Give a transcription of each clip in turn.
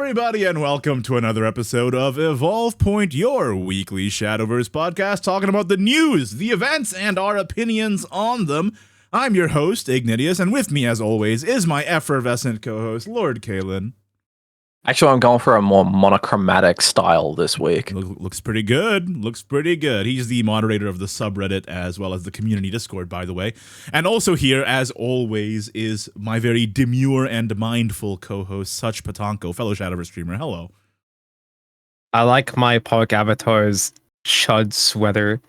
everybody, and welcome to another episode of Evolve Point, your weekly Shadowverse podcast, talking about the news, the events, and our opinions on them. I'm your host, Ignideus, and with me, as always, is my effervescent co-host, Lord Kalen. Actually, I'm going for a more monochromatic style this week. Looks pretty good. Looks pretty good. He's the moderator of the subreddit as well as the community Discord, by the way. And also here, as always, is my very demure and mindful co-host, Such Patanko, fellow Shadowverse streamer. Hello. I like my park avatar's chud sweater.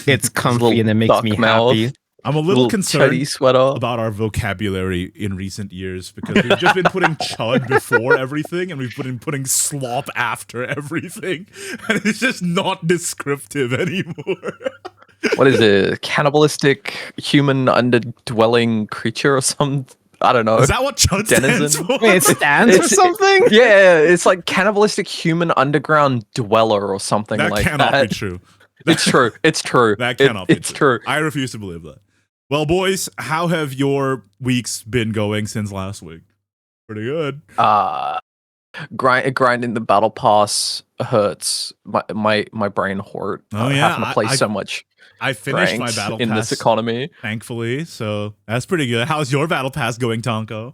It's comfy and it makes me happy. I'm a little concerned about our vocabulary in recent years because we've just been putting chud before everything and we've been putting slop after everything, and it's just not descriptive anymore. What is it? Cannibalistic human underdwelling creature or something? I don't know. Is that what chud stands for? Wait, it stands for something? Yeah, it's like cannibalistic human underground dweller or something like that. That cannot be true. It's true. It's true. That cannot be It's true. I refuse to believe that. Well, boys, how have your weeks been going since last week? Pretty good. Grinding the battle pass hurts. My brain hurt. Oh yeah, having to play so much. I finished my battle pass in this economy, thankfully. So that's pretty good. How's your battle pass going, Tonko?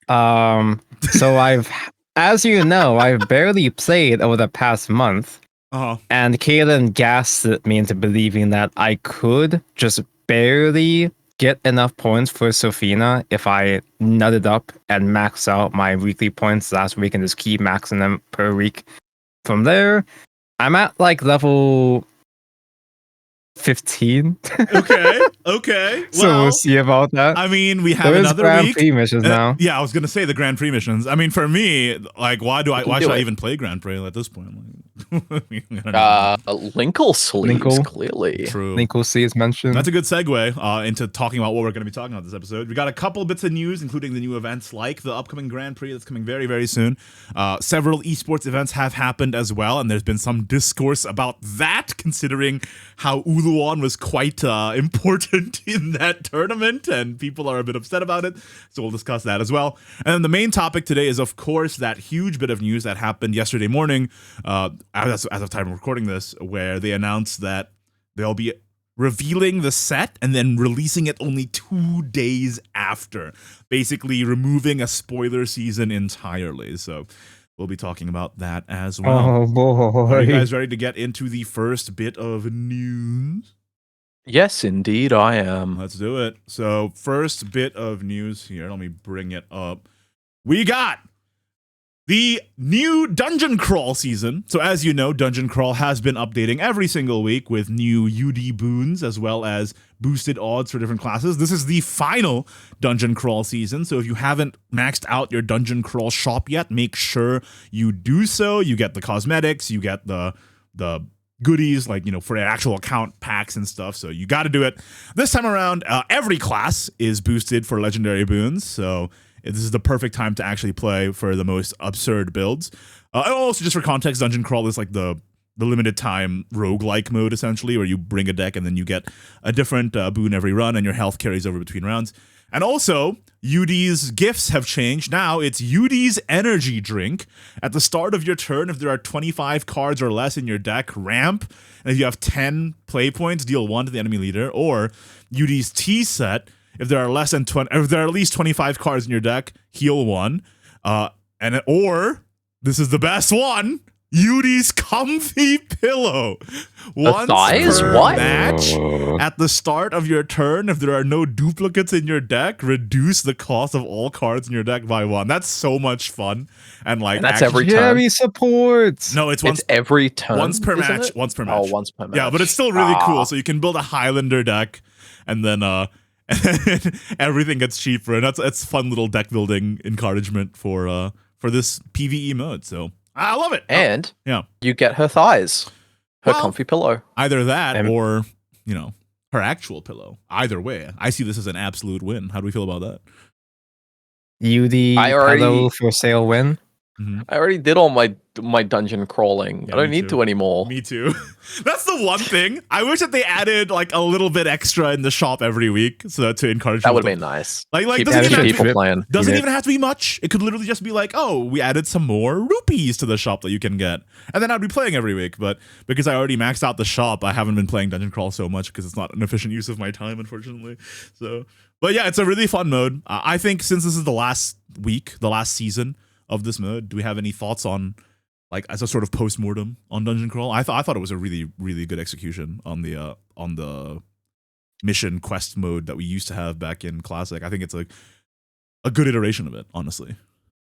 So as you know, I've barely played over the past month. And Kaylin gassed me into believing that I could just barely get enough points for Sophina if I nutted up and maxed out my weekly points last week and just keep maxing them per week. From there, I'm at like level 15. Okay. So we'll see about that. I mean, we have another Grand week. Prix missions now. Yeah, I was gonna say the Grand Prix missions. I mean, for me, like, why should I even play Grand Prix at this point? Linkle sleeves, clearly. True. Linkle sleeves mentioned. That's a good segue into talking about what we're going to be talking about this episode. We got a couple bits of news, including the new events like the upcoming Grand Prix that's coming very, very soon. Several esports events have happened as well, and there's been some discourse about that, considering how Uluwon was quite important in that tournament, and people are a bit upset about it. So we'll discuss that as well. And then the main topic today is, of course, that huge bit of news that happened yesterday morning, as of time of recording this, where they announced that they'll be revealing the set and then releasing it only 2 days after, basically removing a spoiler season entirely. So we'll be talking about that as well. Oh boy. Are you guys ready to get into the first bit of news? Yes, indeed, I am. Let's do it. So first bit of news here. Let me bring it up. We got the new Dungeon Crawl season. So as you know, Dungeon Crawl has been updating every single week with new UD boons as well as boosted odds for different classes. This is the final Dungeon Crawl season. So if you haven't maxed out your Dungeon Crawl shop yet, make sure you do so. You get the cosmetics, you get the goodies, like, for actual account packs and stuff. So you got to do it. This time around, every class is boosted for legendary boons. So this is the perfect time to actually play for the most absurd builds. And also, just for context, Dungeon Crawl is like the limited time roguelike mode, essentially, where you bring a deck and then you get a different boon every run and your health carries over between rounds. And also, UD's gifts have changed. Now it's UD's energy drink. At the start of your turn, if there are 25 cards or less in your deck, ramp. And if you have 10 play points, deal 1 to the enemy leader. Or UD's tea set. If there are at least 25 cards in your deck, heal 1. Or this is the best one, UD's comfy pillow. Once per match, at the start of your turn, if there are no duplicates in your deck, reduce the cost of all cards in your deck by 1. That's so much fun. And that's every turn. Jerry supports. No, it's every turn. Once per match. Once per match. Oh, once per match. Yeah, but it's still really cool. So you can build a Highlander deck, and then everything gets cheaper, and that's fun little deck building encouragement for this PvE mode. So I love it. And yeah, you get her thighs, her comfy pillow. Either that or her actual pillow. Either way, I see this as an absolute win. How do we feel about that? UD pillow for sale win. I already did all my dungeon crawling. Yeah, I don't me need too. to anymore. Me too. That's the one thing. I wish that they added like a little bit extra in the shop every week, so that to encourage. That people would to- have been nice. Like Keep doesn't even have people to, playing. doesn't even have to be much. It could literally just be like, oh, we added some more rupees to the shop that you can get, and then I'd be playing every week. But because I already maxed out the shop, I haven't been playing Dungeon Crawl so much because it's not an efficient use of my time, unfortunately. So, but yeah, it's a really fun mode. I think since this is the last week, the last season of this mode, do we have any thoughts on, like, as a sort of post-mortem on Dungeon Crawl? I thought it was a really, really good execution on the mission quest mode that we used to have back in Classic. I think it's like a good iteration of it, honestly.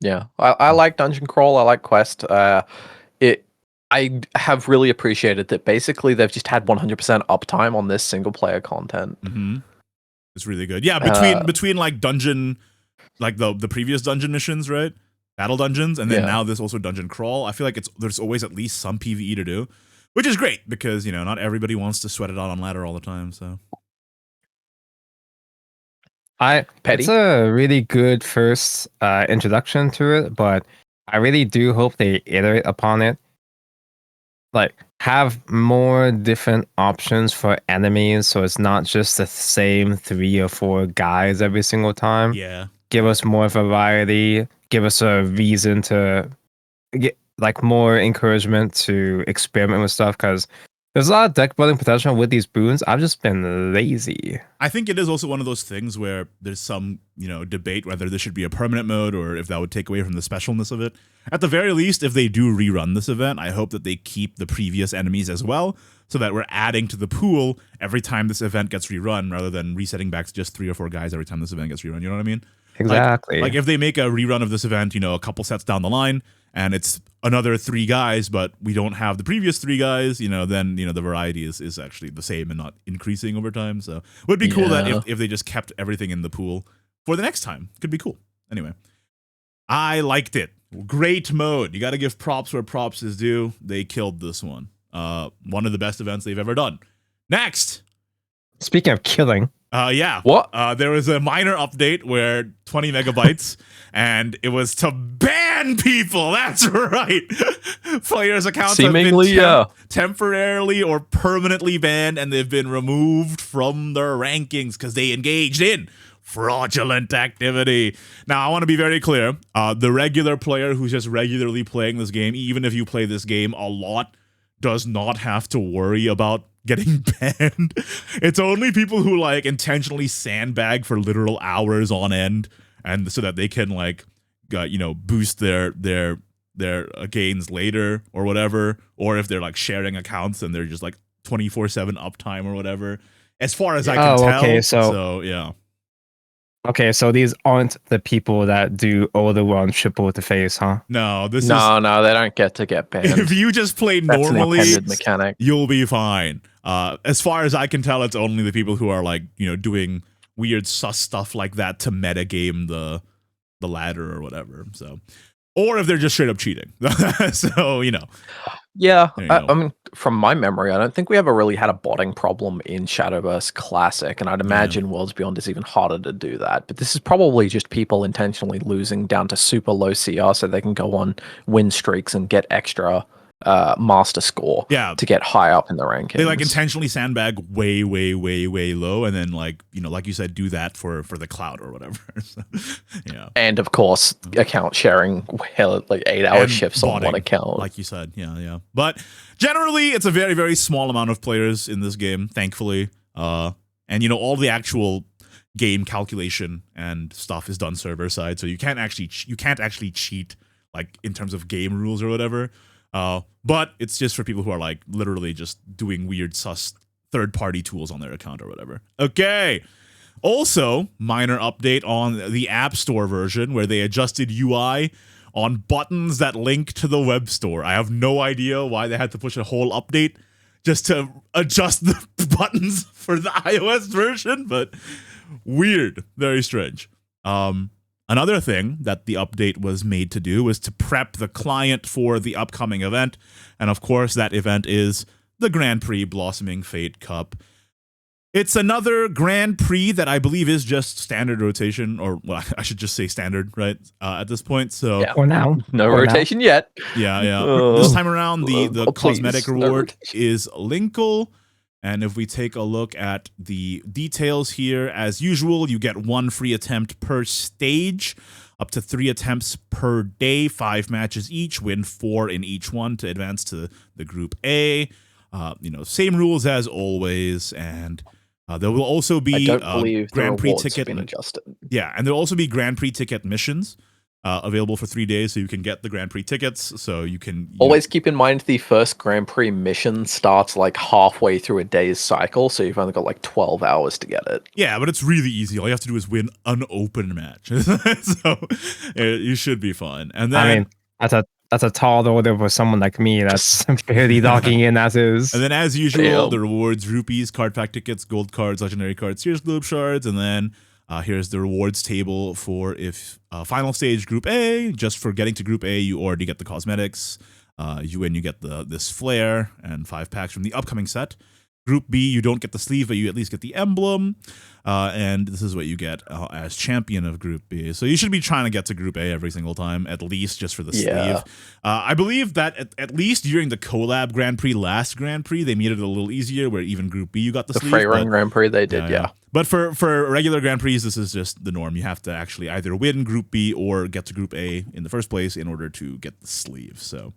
Yeah, I like Dungeon Crawl. I like Quest. I have really appreciated that basically they've just had 100% uptime on this single player content. Mm-hmm. It's really good. Yeah, between like dungeon, like the previous dungeon missions, right? Battle dungeons, and then now this also Dungeon Crawl. I feel like there's always at least some PvE to do, which is great because, you know, not everybody wants to sweat it out on ladder all the time. So it's a really good first introduction to it, but I really do hope they iterate upon it. Like, have more different options for enemies, so it's not just the same 3 or 4 guys every single time. yeah, Give us more variety. Give us a reason to get like more encouragement to experiment with stuff, because there's a lot of deck building potential with these boons. I've just been lazy. I think it is also one of those things where there's some, you know, debate whether this should be a permanent mode or if that would take away from the specialness of it. At the very least, if they do rerun this event, I hope that they keep the previous enemies as well, so that we're adding to the pool every time this event gets rerun, rather than resetting back to just 3 or 4 guys every time this event gets rerun. You know what I mean? Exactly. Like if they make a rerun of this event, you know, a couple sets down the line, and it's another 3 guys, but we don't have the previous 3 guys, you know, then, you know, the variety is actually the same and not increasing over time. So it would be cool that if they just kept everything in the pool for the next time. Could be cool. Anyway, I liked it. Great mode. You got to give props where props is due. They killed this one. One of the best events they've ever done. Next. Speaking of killing. Yeah. What? There was a minor update where 20 megabytes, and it was to ban people. That's right. Players' accounts Seemingly, have been temporarily or permanently banned, and they've been removed from their rankings because they engaged in fraudulent activity. Now, I want to be very clear. The regular player who's just regularly playing this game, even if you play this game a lot, does not have to worry about getting banned. It's only people who like intentionally sandbag for literal hours on end, and so that they can like you know, boost their gains later or whatever, or if they're like sharing accounts and they're just like 24/7 uptime or whatever, as far as I can tell. Okay, so yeah. Okay, so these aren't the people that do O1 triple with the face, huh? No, no, they don't get banned. If you just play That's normally, an intended mechanic. You'll be fine. As far as I can tell, it's only the people who are like, you know, doing weird sus stuff like that to metagame the ladder or whatever. So, or if they're just straight up cheating. So, you know. Yeah, I mean, from my memory, I don't think we ever really had a botting problem in Shadowverse Classic, and I'd imagine Worlds Beyond is even harder to do that. But this is probably just people intentionally losing down to super low CR so they can go on win streaks and get extra master score to get high up in the rankings. They like intentionally sandbag way low, and then like, you know, like you said, do that for the clout or whatever. So, yeah. And of course, account sharing like 8-hour shifts on one account, like you said. Yeah. But generally, it's a very, very small amount of players in this game, thankfully. And you know, all the actual game calculation and stuff is done server side, so you can't actually cheat like in terms of game rules or whatever. But it's just for people who are like literally just doing weird sus third-party tools on their account or whatever. Okay. Also, minor update on the App Store version where they adjusted UI on buttons that link to the web store. I have no idea why they had to push a whole update just to adjust the buttons for the iOS version, but weird, very strange. Another thing that the update was made to do was to prep the client for the upcoming event. And of course, that event is the Grand Prix Blossoming Fate Cup. It's another Grand Prix that I believe is just standard rotation, or well, I should just say standard, right? At this point, so Yeah. For now, No For rotation yet. yeah. This time around, the cosmetic please, no reward rotation. is Linkle. And if we take a look at the details here, as usual, you get 1 free attempt per stage, up to 3 attempts per day, 5 matches each, win 4 in each one to advance to the Group A. Same rules as always, and there will also be I don't believe Grand the Prix rewards ticket. have been adjusted. Yeah, and there'll also be Grand Prix ticket missions available for 3 days, so you can get the Grand Prix tickets. So you can Always keep in mind the first Grand Prix mission starts like halfway through a day's cycle, so you've only got like 12 hours to get it. Yeah, but it's really easy. All you have to do is win an open match, so you should be fine. And then, I mean, that's a tall order for someone like me that's barely logging in as is. And then, as usual, Damn. the rewards: rupees, card pack tickets, gold cards, legendary cards, here's globe shards, and then here's the rewards table for if final stage Group A. Just for getting to Group A, you already get the cosmetics. You get this flare and 5 packs from the upcoming set. Group B, you don't get the sleeve, but you at least get the emblem. And this is what you get as champion of Group B. So you should be trying to get to Group A every single time, at least just for the sleeve. I believe that at least during the collab Grand Prix, last Grand Prix, they made it a little easier where even Group B, you got the sleeve. The Freyrun Grand Prix, they did, yeah. But for regular Grand Prix, this is just the norm. You have to actually either win Group B or get to Group A in the first place in order to get the sleeve. So...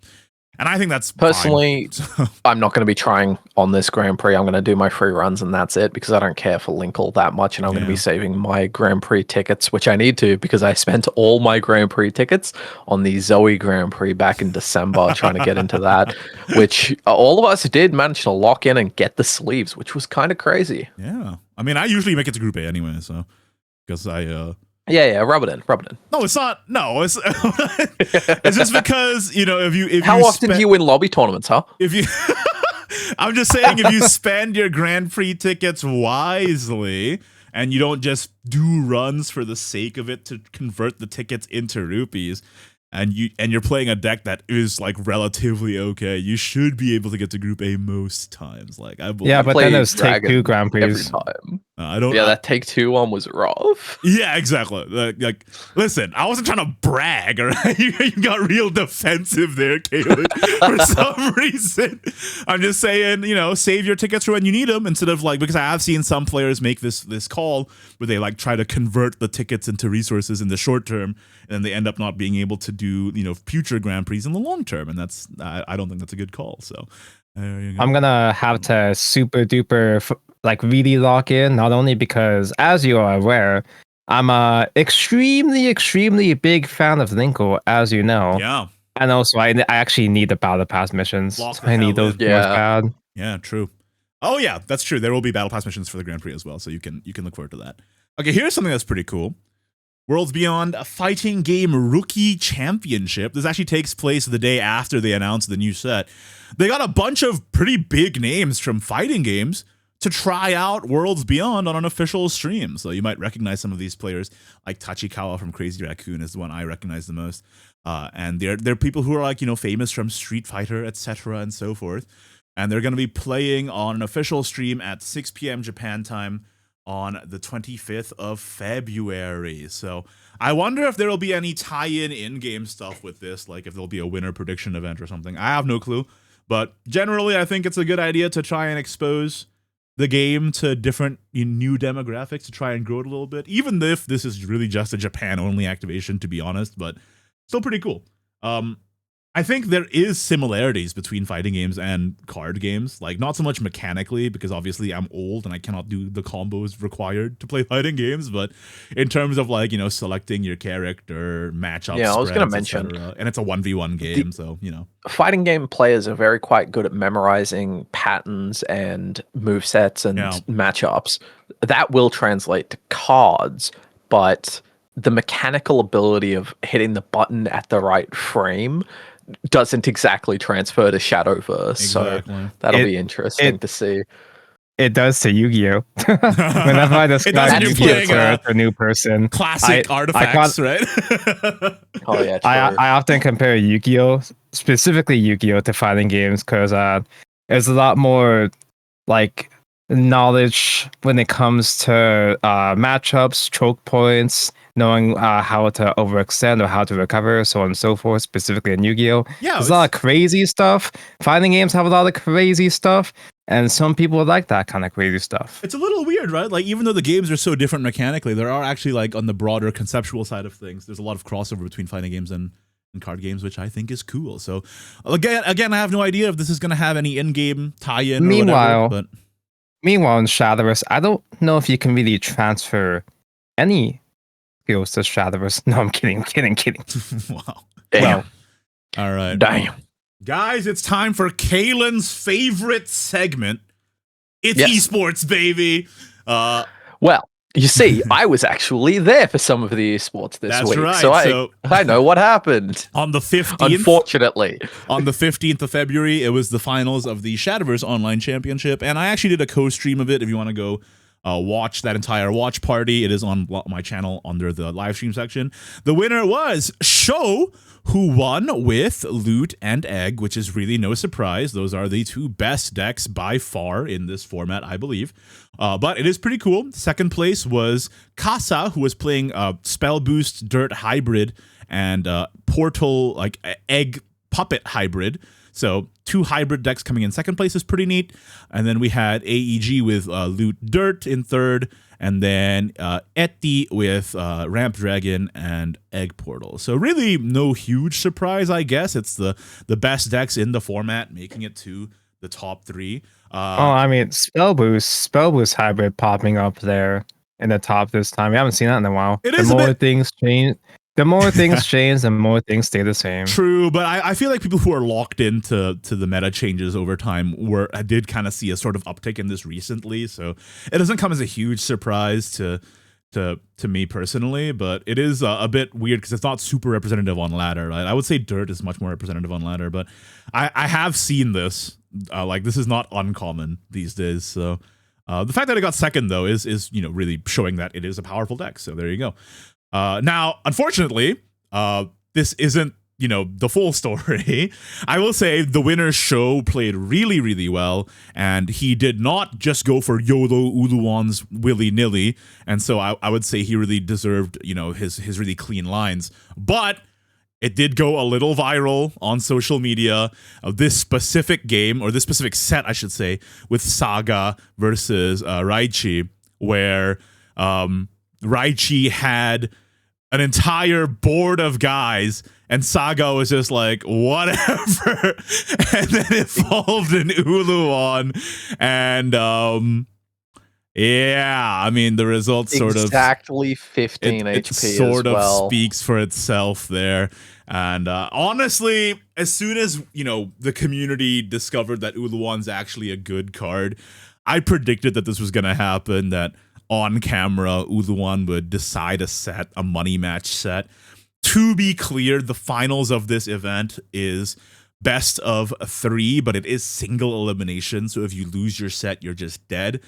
And I think that's personally, fine. I'm not going to be trying on this Grand Prix. I'm going to do my free runs and that's it because I don't care for Linkle that much. And I'm going to be saving my Grand Prix tickets, which I need to because I spent all my Grand Prix tickets on the Zoe Grand Prix back in December trying to get into that, which all of us did manage to lock in and get the sleeves, which was kind of crazy. Yeah. I mean, I usually make it to Group A anyway, so because Yeah, rub it in. No, it's not. No, it's it's just because if how often do you win lobby tournaments, huh? If you, I'm just saying, if you spend your Grand Prix tickets wisely and you don't just do runs for the sake of it to convert the tickets into rupees, and you're playing a deck that is like relatively okay, you should be able to get to Group A most times. Like I believe. Yeah, but then there's Take-Two Grand Prix every time. I don't. Yeah, that Take-Two one was rough. Yeah, exactly. Like, listen, I wasn't trying to brag, all right? You got real defensive there, Caleb, for some reason. I'm just saying, save your tickets for when you need them instead of because I have seen some players make this call where they try to convert the tickets into resources in the short term, and then they end up not being able to do future Grand Prix in the long term, and that's I don't think that's a good call. So there you go. I'm gonna have to super duper really lock in, not only because, as you are aware, I'm a extremely big fan of Linkle, as you know. Yeah. And also, I actually need the Battle Pass missions. I need those most bad. Yeah, true. Oh yeah, that's true. There will be Battle Pass missions for the Grand Prix as well, so you can look forward to that. Okay, here's something that's pretty cool. Worlds Beyond Fighting Game Rookie Championship. This actually takes place the day after they announced the new set. They got a bunch of pretty big names from fighting games to try out Worlds Beyond on an official stream. So you might recognize some of these players, like Tachikawa from Crazy Raccoon is the one I recognize the most. And they're people who are famous from Street Fighter, etc. and so forth. And they're going to be playing on an official stream at 6 p.m. Japan time on the 25th of February. So I wonder if there will be any tie-in in-game stuff with this, like if there'll be a winner prediction event or something. I have no clue. But generally, I think it's a good idea to try and expose the game to different new demographics to try and grow it a little bit, even if this is really just a Japan-only activation, to be honest, but still pretty cool. I think there is similarities between fighting games and card games, not so much mechanically, because obviously I'm old and I cannot do the combos required to play fighting games, but in terms of selecting your character, matchups. Yeah, I was going to mention, and it's a 1v1 game, so fighting game players are quite good at memorizing patterns and movesets and matchups. That will translate to cards, but the mechanical ability of hitting the button at the right frame doesn't exactly transfer to Shadowverse. Exactly. So that'll be interesting to see. It does to Yu-Gi-Oh! Whenever I describe Yu-Gi-Oh! to a new person, classic artifacts, right? Oh yeah, I often compare Yu-Gi-Oh! Specifically Yu-Gi-Oh! to fighting games because it's a lot more knowledge when it comes to matchups, choke points, knowing how to overextend or how to recover, so on and so forth, specifically in Yu-Gi-Oh! Yeah, There's a lot of crazy stuff. Fighting games have a lot of crazy stuff, and some people like that kind of crazy stuff. It's a little weird, right? Like, even though the games are so different mechanically, there are actually, like, on the broader conceptual side of things, there's a lot of crossover between fighting games and card games, which I think is cool. So, again, I have no idea if this is going to have any in-game tie-in or whatever. Meanwhile, in Shadowverse, I don't know if you can really transfer any skills to Shadowverse. No, I'm kidding. Wow. Damn. Well, all right. Damn. Guys, it's time for Kalen's favorite segment. It's esports, baby. Well, you see, I was actually there for some of the esports this week, right. so I know what happened. On the 15th, unfortunately, on the 15th of February, it was the finals of the Shadowverse Online Championship, and I actually did a co-stream of it. If you want to go watch that entire watch party, it is on my channel under the live stream section. The winner was Sho, who won with Loot and Egg, which is really no surprise. Those are the two best decks by far in this format, I believe. But it is pretty cool. Second place was Kasa, who was playing Spell Boost Dirt Hybrid and Portal like Egg Puppet Hybrid. So 2 hybrid decks coming in second place is pretty neat. And then we had AEG with Loot Dirt in third. And then Eti with Ramp Dragon and Egg Portal. So really no huge surprise, I guess. It's the best decks in the format, making it to the top 3. I mean, Spell Boost Hybrid popping up there in the top this time. We haven't seen that in a while. It is the more things change, the more things stay the same. True, but I feel like people who are locked into the meta changes over time did kind of see a sort of uptick in this recently. So it doesn't come as a huge surprise to me personally, but it is a bit weird because it's not super representative on ladder. Right? I would say Dirt is much more representative on ladder, but I have seen this. Like, this is not uncommon these days. So the fact that it got second though is really showing that it is a powerful deck. So there you go. Now, unfortunately, this isn't, the full story. I will say the winner's Sho played really, really well, and he did not just go for YOLO Uluwans willy-nilly, and so I would say he really deserved, his really clean lines. But it did go a little viral on social media of this specific game, or this specific set, I should say, with Saga versus Raichi, where Raichi had an entire board of guys, and Saga was just like, whatever, and then evolved an Uluwan, and the results sort of exactly 15 HP it sort as well. of speaks for itself there. And honestly, as soon as the community discovered that Uluwan's actually a good card, I predicted that this was gonna happen, that on camera, Uluwan would decide a money match set. To be clear, the finals of this event is best of 3, but it is single elimination. So if you lose your set, you're just dead.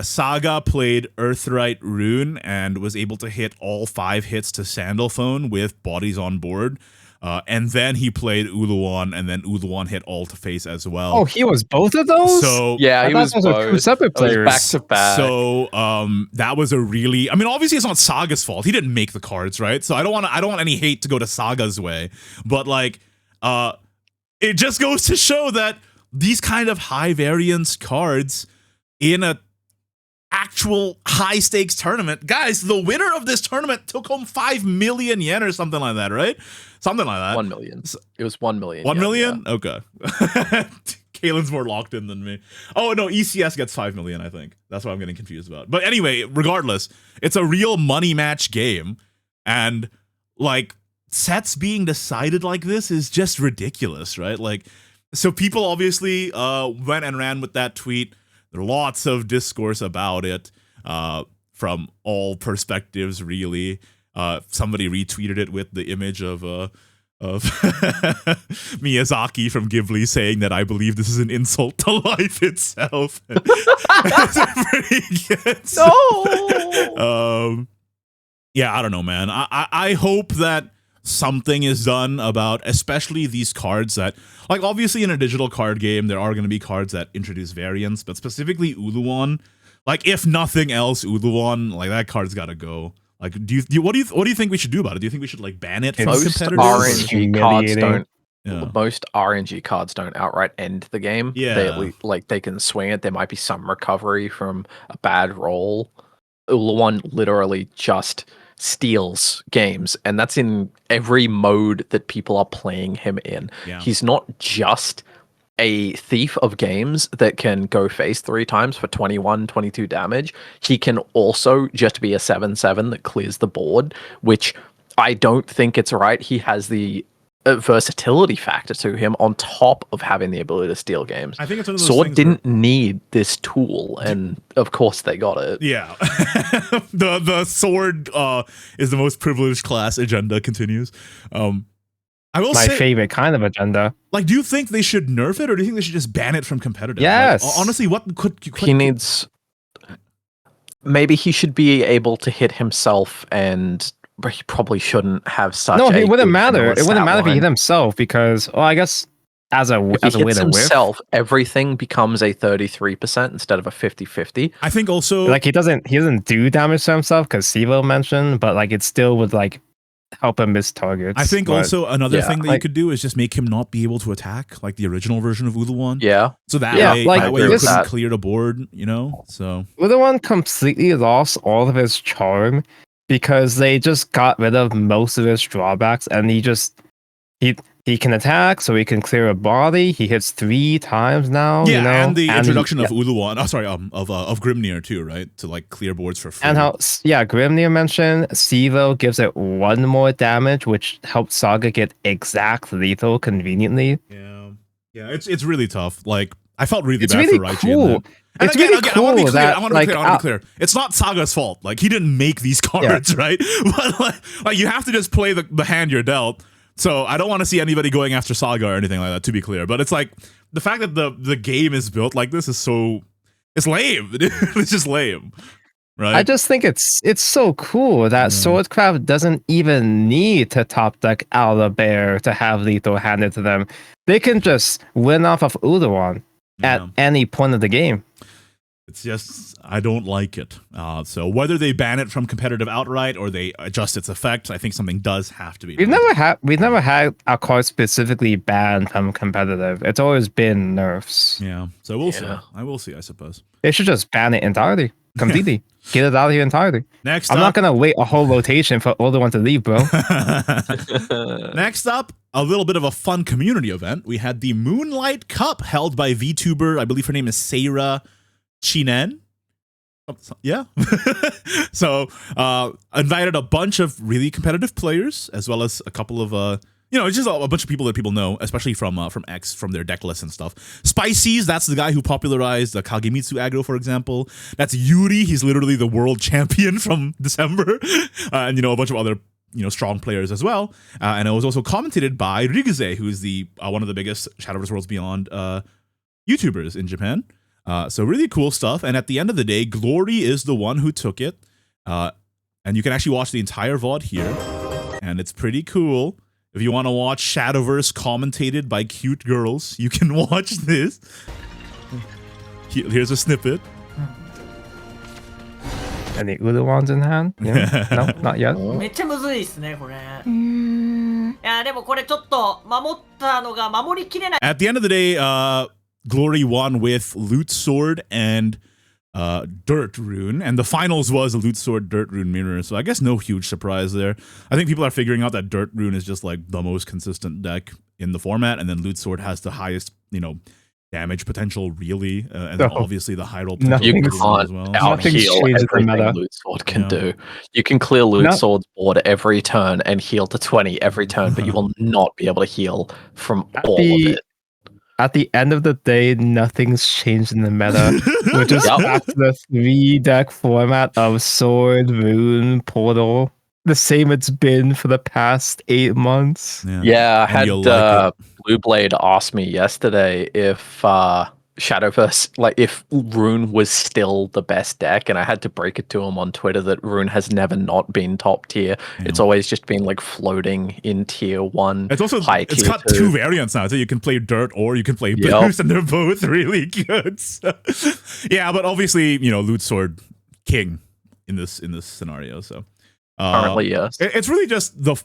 Saga played Earthright Rune and was able to hit all 5 hits to Sandalphone with bodies on board. And then he played Uluwan, and then Uluwan hit all to face as well. Oh, he was both of those? So yeah, he was both. 2 separate players. Back to back. So that was a really, obviously it's not Saga's fault. He didn't make the cards, right? So I don't want any hate to go to Saga's way. But it just goes to show that these kind of high variance cards in a actual high stakes tournament, guys, the winner of this tournament took home 5 million yen or something like that, right? Something like that. 1 million. It was 1 million. 1 million? Yeah. Okay. Kalen's more locked in than me. Oh no, ECS gets 5 million, I think. That's what I'm getting confused about. But anyway, regardless, it's a real money match game, and sets being decided like this is just ridiculous, right? So people obviously went and ran with that tweet. There are lots of discourse about it from all perspectives, really. Somebody retweeted it with the image of Miyazaki from Ghibli saying that I believe this is an insult to life itself. It's pretty good. No! Yeah, I don't know, man. I hope that something is done about especially these cards that, like, obviously in a digital card game there are going to be cards that introduce variants, but specifically Uluwan, like, if nothing else, Uluwan, like, that card's got to go. Like, what do you think we should do about it? Do you think we should, like, ban it from competitors? Most RNG cards don't outright end the game. Yeah, they can swing it. There might be some recovery from a bad roll. Uluwan literally just steals games, and that's in every mode that people are playing him in. Yeah. He's not just a thief of games that can go face 3 times for 21, 22 damage. He can also just be a 7/7 that clears the board, which I don't think it's right. He has the versatility factor to him on top of having the ability to steal games. I think it's one of those Sword things didn't need this tool, and of course they got it. Yeah. the sword is the most privileged class agenda continues. I will say, favorite kind of agenda. Like, do you think they should nerf it, or do you think they should just ban it from competitive? Yes. Like, honestly, what could he needs? Maybe he should be able to hit himself, but he probably shouldn't have such. No, it wouldn't matter. It wouldn't matter if he hit himself, because, well, I guess as a way to himself, everything becomes a 33% instead of a 50-50. I think also, like, he doesn't do damage to himself, because Sivo mentioned, but, like, it still would, like, help him miss targets. I think also another thing that you could do is just make him not be able to attack, like the original version of Uluwan. Yeah. So that way you couldn't clear the board, you know? So Uluwan completely lost all of his charm because they just got rid of most of his drawbacks, and he can attack, so he can clear a body. He hits 3 times now. Yeah, you know? and the introduction of Uluwan. Oh, sorry, of Grimnir too, right? To, like, clear boards for free. And Grimnir mentioned Sivo gives it 1 more damage, which helps Saga get exact lethal conveniently. Yeah, it's really tough. Like, I felt really bad really for Raichi. Cool. And it's again, really cool. I want to be clear. That, I want to be clear. It's not Saga's fault. Like, he didn't make these cards, right? But like you have to just play the hand you're dealt. So I don't want to see anybody going after Saga or anything like that, to be clear. But it's like, the fact that the game is built like this is it's lame. It's just lame, right? I just think it's so cool that Swordcraft doesn't even need to top deck Owlbear to have lethal handed to them. They can just win off of Uluwan at any point of the game. It's just, I don't like it. So whether they ban it from competitive outright or they adjust its effect, I think something does have to be done. We've never had a card specifically banned from competitive. It's always been nerfs. Yeah. So we'll see. I will see, I suppose. They should just ban it entirely, completely. Get it out of here entirely. I'm not gonna wait a whole rotation for Uluwan to leave, bro. Next up, a little bit of a fun community event. We had the Moonlight Cup held by VTuber. I believe her name is Seira Chinen. Yeah. So invited a bunch of really competitive players, as well as a couple of it's just a bunch of people that people know, especially from X, from their deck lists and stuff. Spices, that's the guy who popularized the Kagemitsu aggro, for example. That's Yuri, he's literally the world champion from December. And a bunch of other strong players as well. And it was also commentated by Rigze, who is the one of the biggest Shadowverse Worlds Beyond YouTubers in Japan. So really cool stuff. And at the end of the day, Glory is the one who took it. And you can actually watch the entire VOD here. And it's pretty cool. If you want to watch Shadowverse commentated by cute girls, you can watch this. Here's a snippet. Any Uluwans in hand? Yeah. No, not yet. めっちゃむずいですねこれ。いやでもこれちょっと守ったのが守りきれない。 At the end of the day, Glory won with Loot Sword and Dirt Rune, and the finals was a Loot Sword Dirt Rune mirror, so I guess no huge surprise there. I think people are figuring out that Dirt Rune is just like the most consistent deck in the format, and then Loot Sword has the highest, damage potential really, and then obviously the high roll potential. You can't as well. out-heal everything Loot Sword can do. You can clear Loot Sword's board every turn and heal to 20 every turn, but you will not be able to heal from all of it. At the end of the day, nothing's changed in the meta. We're just back to the 3-deck format of Sword, Rune, Portal. The same it's been for the past 8 months. Yeah, I had Blue Blade ask me yesterday if Shadowverse, like if Rune was still the best deck, and I had to break it to him on Twitter that Rune has never not been top tier. It's always just been like floating in tier 1. It's also it's got 2 variants now, so you can play Dirt or you can play Boost, and they're both really good. So, yeah, but obviously, Loot Sword king in this scenario. So currently, yes, it's really just Loot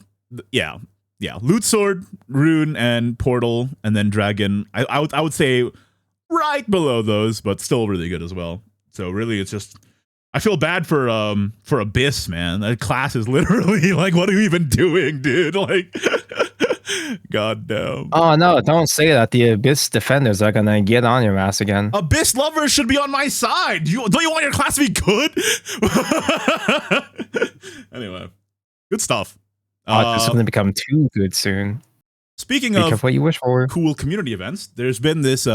Sword, Rune, and Portal, and then Dragon. I would say right below those, but still really good as well. So really, it's just I feel bad for Abyss, man. That class is literally like, what are you even doing, dude? Like, god damn. Oh no! Don't say that. The Abyss defenders are gonna get on your ass again. Abyss lovers should be on my side. Don't you want your class to be good? Anyway, good stuff. This is gonna become too good soon. Speaking of what you wish for, cool community events, there's been this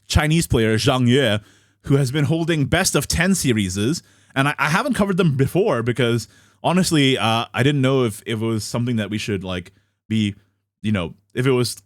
Chinese player, Zhang Yue, who has been holding best of 10 series, and I haven't covered them before because honestly, I didn't know if it was something that we should like be, if it was,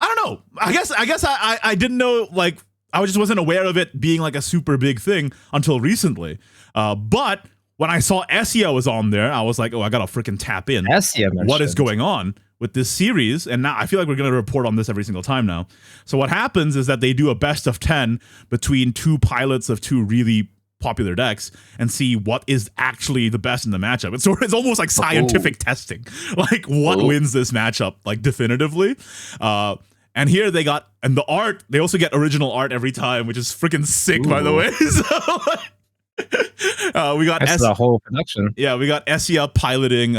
I don't know. I guess I didn't know, like I just wasn't aware of it being like a super big thing until recently. But when I saw Essia was on there, I was like, oh, I gotta freaking tap in. Essia mentioned. What is going on with this series? And now I feel like we're going to report on this every single time now. So what happens is that they do a best of 10 between 2 pilots of 2 really popular decks and see what is actually the best in the matchup. It's almost like scientific testing. Like what wins this matchup, like definitively. And here they got, and the art, they also get original art every time, which is freaking sick, by the way. So we got the whole production. Yeah, we got Essia piloting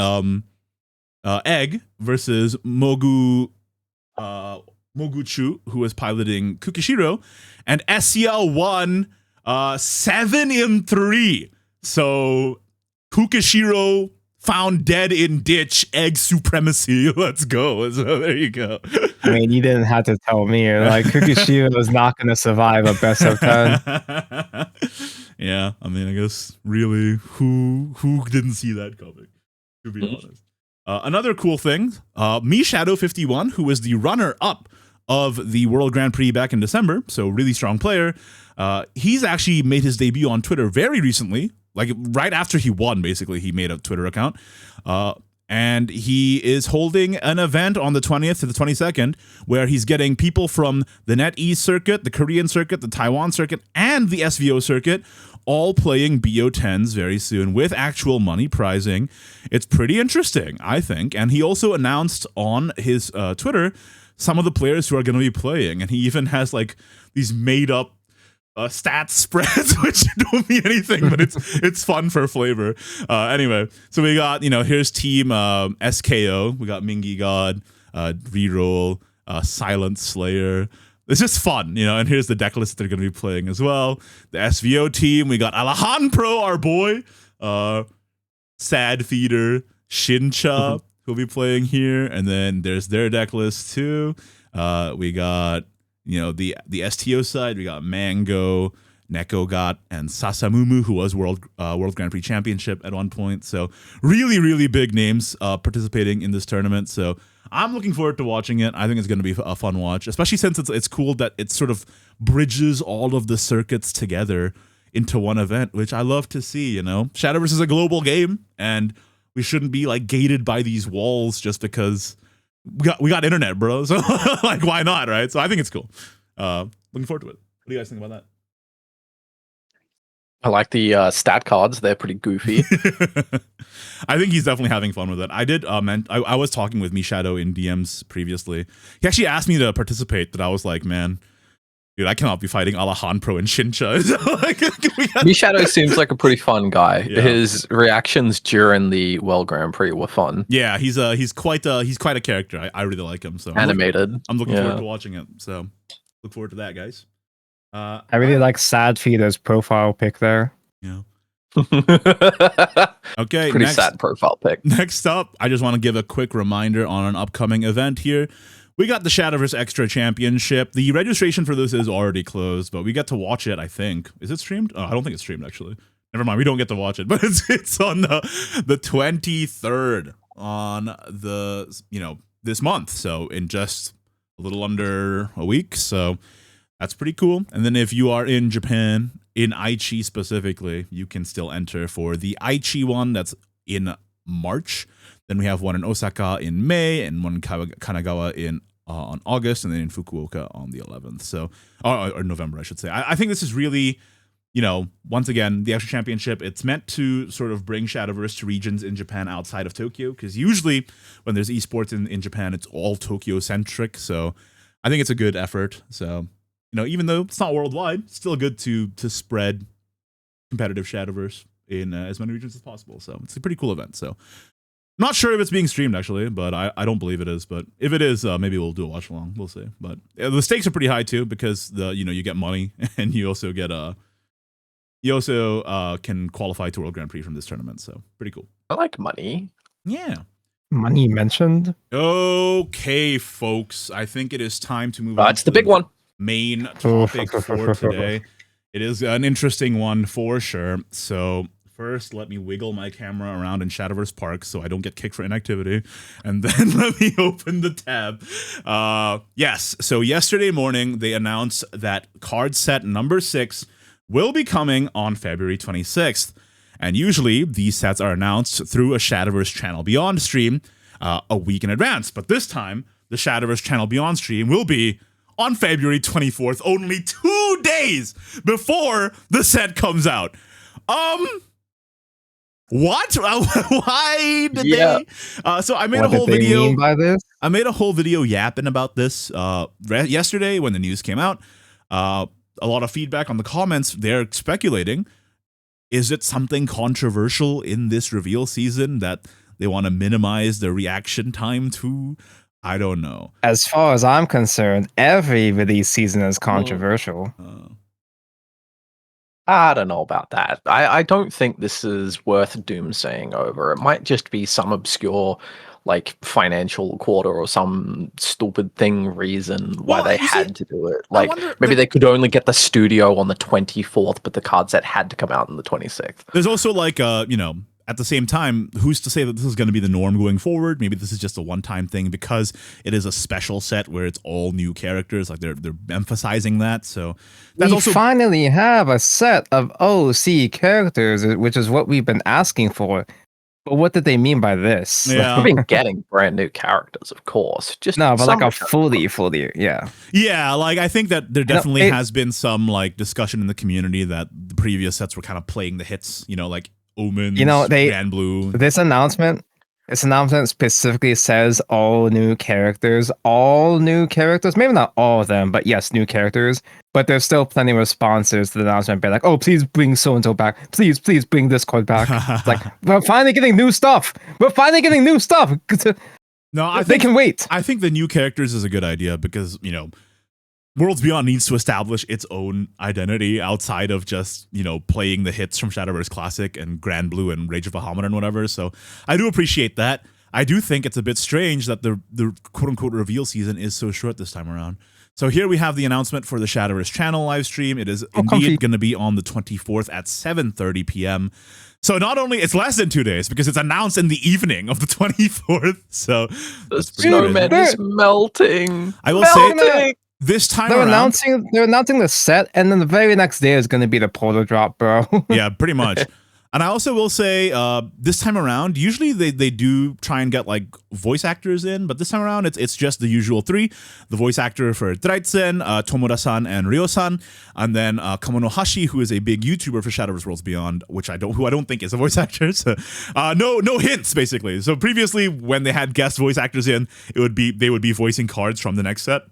Egg versus Moguchu, who was piloting Kukishiro, and Essia won 7-3. So Kukishiro found dead in ditch, Egg supremacy. Let's go. So there you go. I mean, you didn't have to tell me. Like Kukishiro was not going to survive a best of 10. Yeah, I mean, I guess really, who didn't see that coming? To be honest. Another cool thing, Shadowverse, who was the runner-up of the World Grand Prix back in December, so really strong player. He's actually made his debut on Twitter very recently, like right after he won, basically, he made a Twitter account. And he is holding an event on the 20th to the 22nd where he's getting people from the NetEase circuit, the Korean circuit, the Taiwan circuit, and the SVO circuit all playing BO10s very soon with actual money prizing. It's pretty interesting, I think. And he also announced on his Twitter some of the players who are going to be playing. And he even has like these made up stats spreads, which don't mean anything, but it's fun for flavor. Anyway, so we got, here's team SKO. We got Mingy God, Reroll, Silent Slayer. It's just fun, and here's the deck list they're going to be playing as well. The SVO team, we got Alejandro, our boy, Sad Feeder, Shincha, who'll be playing here. And then there's their deck list too. We got, the STO side, we got Mango, Nekogot, and Sasamumu, who was World Grand Prix Championship at one point. So really, really big names participating in this tournament. So I'm looking forward to watching it. I think it's going to be a fun watch, especially since it's cool that it sort of bridges all of the circuits together into one event, which I love to see. Shadowverse is a global game, and we shouldn't be like gated by these walls just because we got internet, bro. So like, why not, right? So I think it's cool. Looking forward to it. What do you guys think about that? I like the stat cards. They're pretty goofy. I think he's definitely having fun with it. I did. I was talking with Shadow in DMs previously. He actually asked me to participate, but I was like, man, dude, I cannot be fighting Alejandro and Shincha. Shadow seems like a pretty fun guy. Yeah. His reactions during the World Grand Prix were fun. Yeah, he's quite a character. I really like him. So animated. I'm looking forward to watching it. So look forward to that, guys. I really like Sad Feeder's profile pic there. Yeah. Okay. Pretty sad profile pic. Next up, I just want to give a quick reminder on an upcoming event here. We got the Shadowverse Extra Championship. The registration for this is already closed, but we get to watch it, I think. Is it streamed? Oh, I don't think it's streamed, actually. Never mind, we don't get to watch it, but it's on the 23rd on the, this month. So in just a little under a week. So That's pretty cool. And then if you are in Japan, in Aichi specifically, you can still enter for the Aichi one that's in March. Then we have one in Osaka in May and one in Kanagawa in on August, and then in Fukuoka on the 11th. So, or November, I should say. I think this is really, once again, the Extra Championship, it's meant to sort of bring Shadowverse to regions in Japan outside of Tokyo, because usually when there's esports in Japan, it's all Tokyo-centric. So I think it's a good effort. So, even though it's not worldwide, it's still good to spread competitive Shadowverse in as many regions as possible. So it's a pretty cool event. So not sure if it's being streamed, actually, but I don't believe it is. But if it is, maybe we'll do a watch along. We'll see. But the stakes are pretty high too, because you get money, and you also get can qualify to World Grand Prix from this tournament. So pretty cool. I like money. Yeah. Money mentioned. Okay, folks. I think it is time to move on. It's the big one. Main topic for today. It is an interesting one for sure. So first, let me wiggle my camera around in Shadowverse Park so I don't get kicked for inactivity. And then let me open the tab. Yes, so yesterday morning, they announced that card set number 6 will be coming on February 26th. And usually, these sets are announced through a Shadowverse Channel Beyond stream a week in advance. But this time, the Shadowverse Channel Beyond stream will be on February 24th, only 2 days before the set comes out. What? Why did they? So I made a whole video. Mean by this? I made a whole video yapping about this yesterday when the news came out. A lot of feedback on the comments. They're speculating. Is it something controversial in this reveal season that they want to minimize the reaction time to? I don't know. As far as I'm concerned, every release season is controversial. I don't know about that. I don't think this is worth doomsaying over. It might just be some obscure, financial quarter or some stupid reason why they had to do it. Maybe they could only get the studio on the 24th, but the card set had to come out on the 26th. There's also at the same time, who's to say that this is going to be the norm going forward? Maybe this is just a one-time thing because it is a special set where it's all new characters. They're emphasizing that. So we finally have a set of OC characters, which is what we've been asking for. But what did they mean by this? Yeah. We've been getting brand new characters, of course. Just no, but a fully, yeah. Yeah, I think that there definitely has been some discussion in the community that the previous sets were kind of playing the hits, Omens, Grand Blue. This announcement specifically says all new characters. Maybe not all of them, but yes, new characters. But there's still plenty of responses to the announcement. Be like, oh, please bring so and so back. Please bring this card back. It's we're finally getting new stuff. No, they can wait. I think the new characters is a good idea because Worlds Beyond needs to establish its own identity outside of just, playing the hits from Shadowverse Classic and Grand Blue and Rage of Bahamut and whatever. So I do appreciate that. I do think it's a bit strange that the quote-unquote reveal season is so short this time around. So here we have the announcement for the Shadowverse channel live stream. It is indeed going to be on the 24th at 7:30 p.m. So not only it's less than 2 days because it's announced in the evening of the 24th. So the snowman is melting. I will say this time they're announcing the set, and then the very next day is going to be the portal drop, bro. Yeah, pretty much. And I also will say, this time around, usually they do try and get voice actors in, but this time around it's just the usual 3: the voice actor for Draitsen, Tomura-san, and Ryo-san, and then Kamono Hashi, who is a big YouTuber for Shadowverse Worlds Beyond, who I don't think is a voice actor. So, no hints basically. So previously, when they had guest voice actors in, they would be voicing cards from the next set.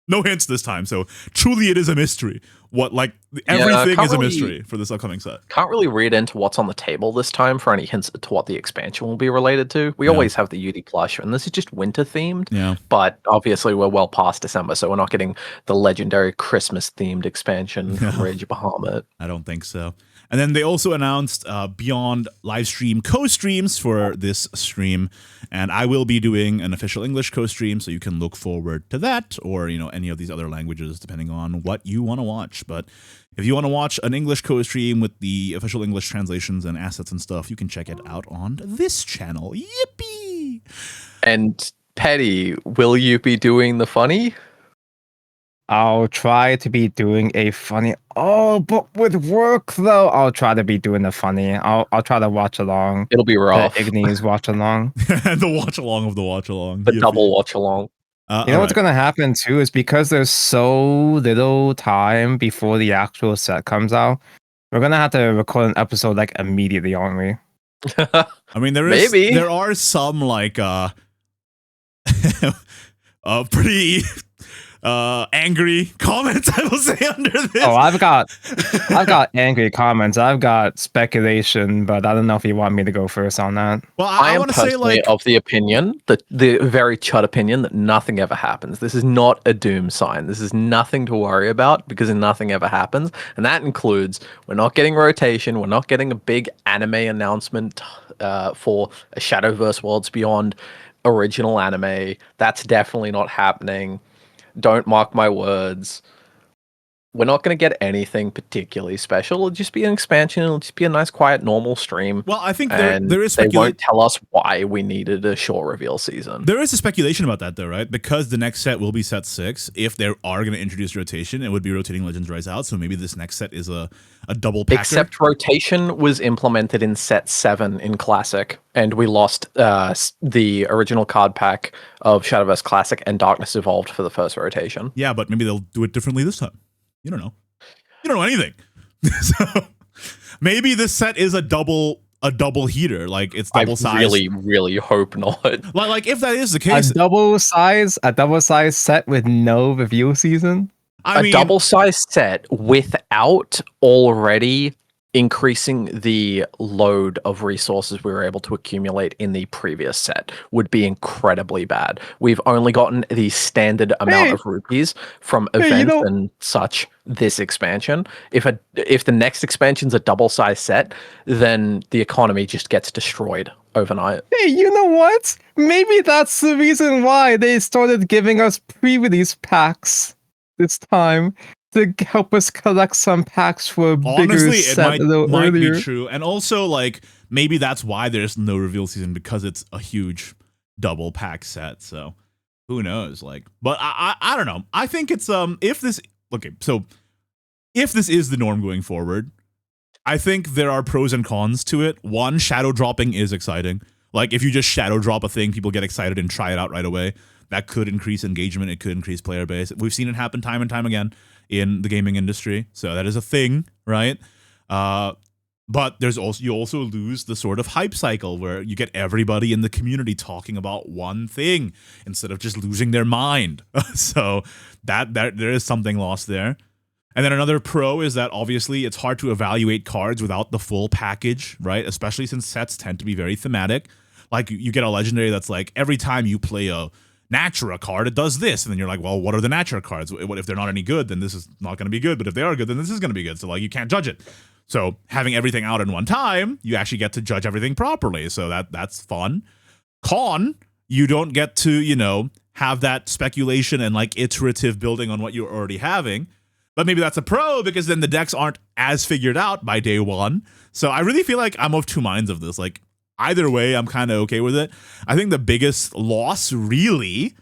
No hints this time, so truly it is a mystery. Everything is a mystery for this upcoming set. Can't really read into what's on the table this time for any hints to what the expansion will be related to. We always have the Yuri plush, and this is just winter themed. Yeah. But obviously we're well past December, so we're not getting the legendary Christmas themed expansion from Rage of Bahamut. I don't think so. And then they also announced Beyond live stream co-streams for this stream. And I will be doing an official English co-stream, so you can look forward to that or, any of these other languages, depending on what you want to watch. But if you want to watch an English co-stream with the official English translations and assets and stuff, you can check it out on this channel. Yippee! And Petty, will you be doing the funny? I'll try to be doing a funny. Oh, but with work though, I'll try to be doing the funny. I'll try to watch along. It'll be rough. The Ignideus watch along. The watch along of the watch along. The double watch along. You know what's gonna happen too is because there's so little time before the actual set comes out, we're gonna have to record an episode like immediately, aren't we? I mean, there are some like pretty angry comments, I will say, under this. Oh, I've got angry comments. I've got speculation, but I don't know if you want me to go first on that. Well, I want to say, like, of the opinion, the very chud opinion that nothing ever happens. This is not a doom sign. This is nothing to worry about because nothing ever happens, and that includes we're not getting rotation. We're not getting a big anime announcement for a Shadowverse Worlds Beyond original anime. That's definitely not happening. Don't mark my words. We're not going to get anything particularly special. It'll just be an expansion. It'll just be a nice, quiet, normal stream. Well, I think there is they won't tell us why we needed a short reveal season. There is a speculation about that, though, right? Because the next set will be set 6. If they are going to introduce rotation, it would be rotating Legends Rise Out. So maybe this next set is a double packer. Except rotation was implemented in set 7 in Classic, and we lost the original card pack of Shadowverse Classic and Darkness Evolved for the first rotation. Yeah, but maybe they'll do it differently this time. You don't know. You don't know anything. So maybe this set is a double heater. Like it's double size. I really hope not. Like if that is the case, a double size set with no reveal season. A double size set without already increasing the load of resources we were able to accumulate in the previous set would be incredibly bad. We've only gotten the standard amount of rupees from events and such this expansion. If the next expansion's a double size set, then the economy just gets destroyed overnight. Hey, you know what? Maybe that's the reason why they started giving us pre-release packs this time. To help us collect some packs for a bigger set a little might earlier. Be true. And also, like, maybe that's why there's no reveal season, because it's a huge double pack set. So who knows? Like, but I don't know. I think it's if this is the norm going forward, I think there are pros and cons to it. One, shadow dropping is exciting. Like, if you just shadow drop a thing, people get excited and try it out right away. That could increase engagement. It could increase player base. We've seen it happen time and time again in the gaming industry. So that is a thing, right? But you also lose the sort of hype cycle where you get everybody in the community talking about one thing instead of just losing their mind. So that there is something lost there. And then another pro is that obviously it's hard to evaluate cards without the full package, right? Especially since sets tend to be very thematic. Like you get a legendary that's like every time you play a Natura card, it does this. And then you're like, well, what are the Natura cards? What if they're not any good? Then this is not going to be good. But if they are good, then this is going to be good. So like you can't judge it. So having everything out in one time, you actually get to judge everything properly. So that's fun. Con, you don't get to, have that speculation and like iterative building on what you're already having. But maybe that's a pro because then the decks aren't as figured out by day one. So I really feel like I'm of two minds of this. Like either way, I'm kind of okay with it. I think the biggest loss really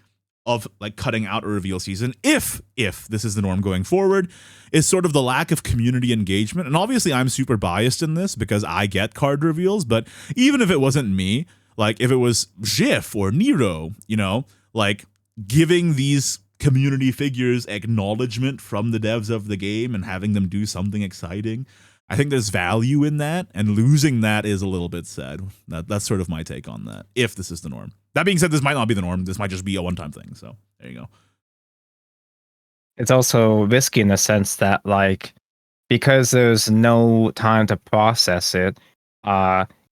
of like cutting out a reveal season, if this is the norm going forward, is sort of the lack of community engagement. And obviously I'm super biased in this because I get card reveals, but even if it wasn't me, like if it was Jif or Nero, like giving these community figures acknowledgement from the devs of the game and having them do something exciting, I think there's value in that, and losing that is a little bit sad. That's sort of my take on that, if this is the norm. That being said, this might not be the norm. This might just be a one-time thing. So there you go. It's also risky in the sense that, like, because there's no time to process it,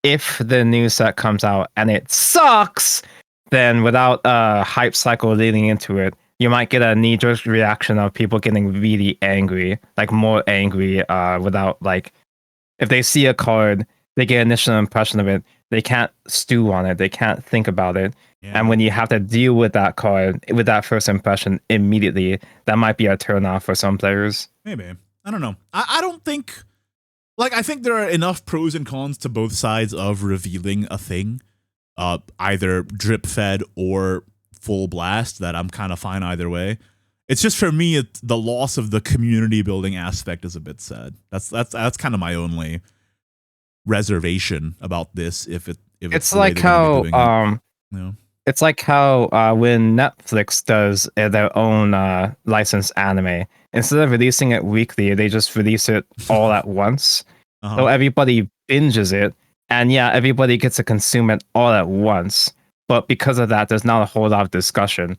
if the new set comes out and it sucks, then without a hype cycle leading into it, you might get a knee-jerk reaction of people getting really angry, like more angry, without, like, if they see a card, they get an initial impression of it, they can't stew on it, they can't think about it. Yeah. And when you have to deal with that card, with that first impression immediately, that might be a turn-off for some players. Maybe. I don't know. I don't think... Like, I think there are enough pros and cons to both sides of revealing a thing, either drip-fed or full blast, that I'm kind of fine either way. It's just for me, the loss of the community building aspect is a bit sad. That's kind of my only reservation about this. It's like how it's like how when Netflix does their own licensed anime, instead of releasing it weekly, they just release it all at once. So everybody binges it, and everybody gets to consume it all at once. But because of that, there's not a whole lot of discussion.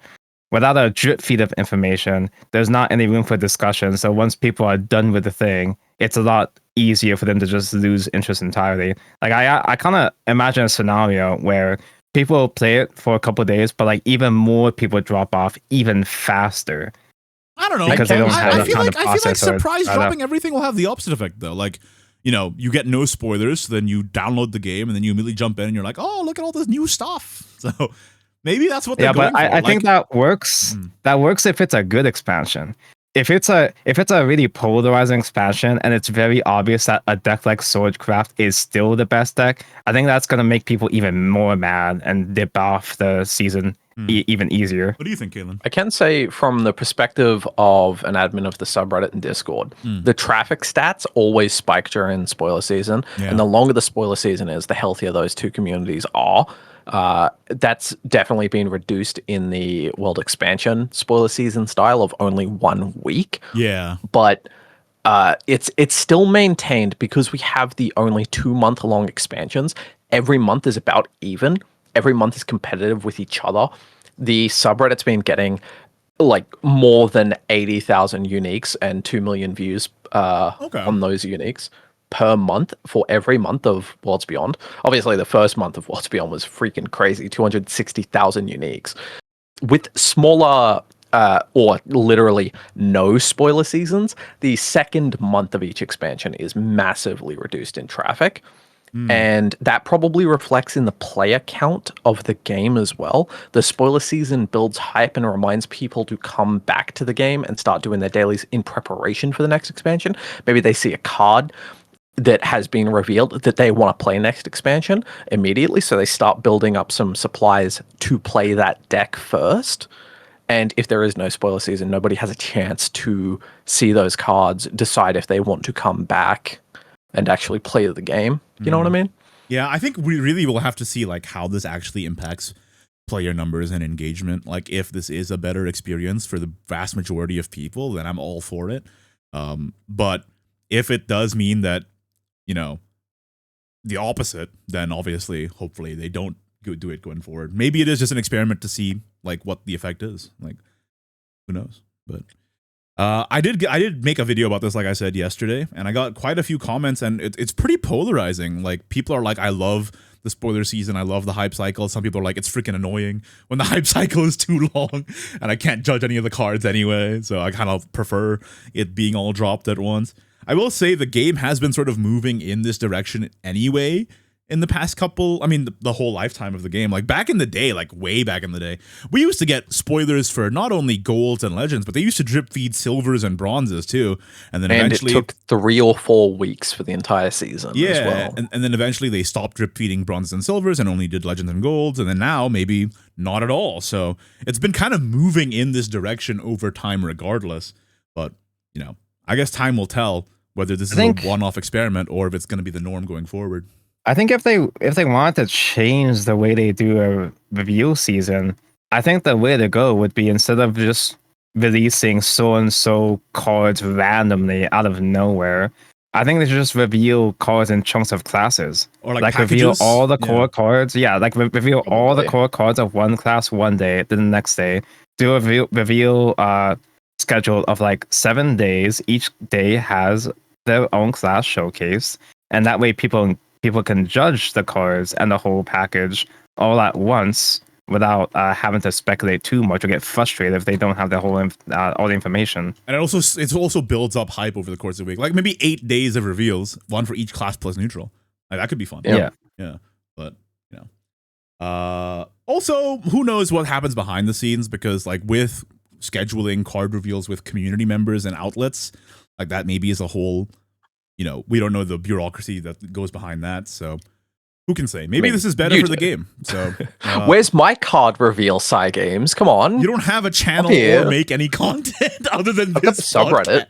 Without a drip feed of information, there's not any room for discussion. So once people are done with the thing, it's a lot easier for them to just lose interest entirely. Like I kind of imagine a scenario where people play it for a couple of days, but like even more people drop off even faster. I don't know. Because they don't have I feel like surprise or, dropping everything will have the opposite effect though. Like, you get no spoilers, so then you download the game and then you immediately jump in and you're like, oh, look at all this new stuff. So maybe that's what they're going for. I think that works. That works if it's a good expansion. If it's a really polarizing expansion and it's very obvious that a deck like Swordcraft is still the best deck, I think that's gonna make people even more mad and dip off the season even easier. What do you think, Caitlin? I can say from the perspective of an admin of the subreddit and Discord, the traffic stats always spike during spoiler season, and the longer the spoiler season is, the healthier those two communities are. That's definitely been reduced in the world expansion spoiler season style of only 1 week. Yeah. But it's still maintained because we have the only 2-month-long expansions. Every month is about even. Every month is competitive with each other. The subreddit's been getting like more than 80,000 uniques and 2 million views on those uniques per month for every month of Worlds Beyond. Obviously, the first month of Worlds Beyond was freaking crazy, 260,000 uniques. With smaller or literally no spoiler seasons, the second month of each expansion is massively reduced in traffic. And that probably reflects in the player count of the game as well. The spoiler season builds hype and reminds people to come back to the game and start doing their dailies in preparation for the next expansion. Maybe they see a card that has been revealed that they want to play next expansion immediately, so they start building up some supplies to play that deck first. And if there is no spoiler season, nobody has a chance to see those cards, decide if they want to come back and actually play the game. You know what I mean? Yeah, I think we really will have to see like how this actually impacts player numbers and engagement. Like if this is a better experience for the vast majority of people, then I'm all for it. But if it does mean that, the opposite, then obviously, hopefully they don't do it going forward. Maybe it is just an experiment to see like what the effect is. Like, who knows? But I did make a video about this, like I said yesterday, and I got quite a few comments, and it's pretty polarizing. Like people are like, I love the spoiler season, I love the hype cycle. Some people are like, it's freaking annoying when the hype cycle is too long, and I can't judge any of the cards anyway. So I kind of prefer it being all dropped at once. I will say the game has been sort of moving in this direction anyway in the past couple, the whole lifetime of the game. Like back in the day, like way back in the day, we used to get spoilers for not only golds and legends, but they used to drip feed silvers and bronzes too. And then eventually it took 3 or 4 weeks for the entire season as well. And then eventually they stopped drip feeding bronzes and silvers and only did legends and golds. And then now maybe not at all. So it's been kind of moving in this direction over time regardless. But, I guess time will tell whether this is a one-off experiment or if it's going to be the norm going forward. I think if they wanted to change the way they do a review season, I think the way to go would be, instead of just releasing so and so cards randomly out of nowhere, I think they should just reveal cards in chunks of classes. Or like reveal all the core cards. Yeah, like reveal all the core cards of one class one day, then the next day. Do a reveal schedule of like 7 days. Each day has their own class showcase, and that way people can judge the cards and the whole package all at once without having to speculate too much or get frustrated if they don't have the whole all the information. And it also builds up hype over the course of the week. Like maybe 8 days of reveals, one for each class plus neutral. Like that could be fun. Yeah. But also, who knows what happens behind the scenes, because like with scheduling card reveals with community members and outlets, like that maybe is a whole, we don't know the bureaucracy that goes behind that. So Who can say? Maybe this is better for the game. So, where's my card reveal, Psy Games? Come on. You don't have a channel or make any content other than this subreddit.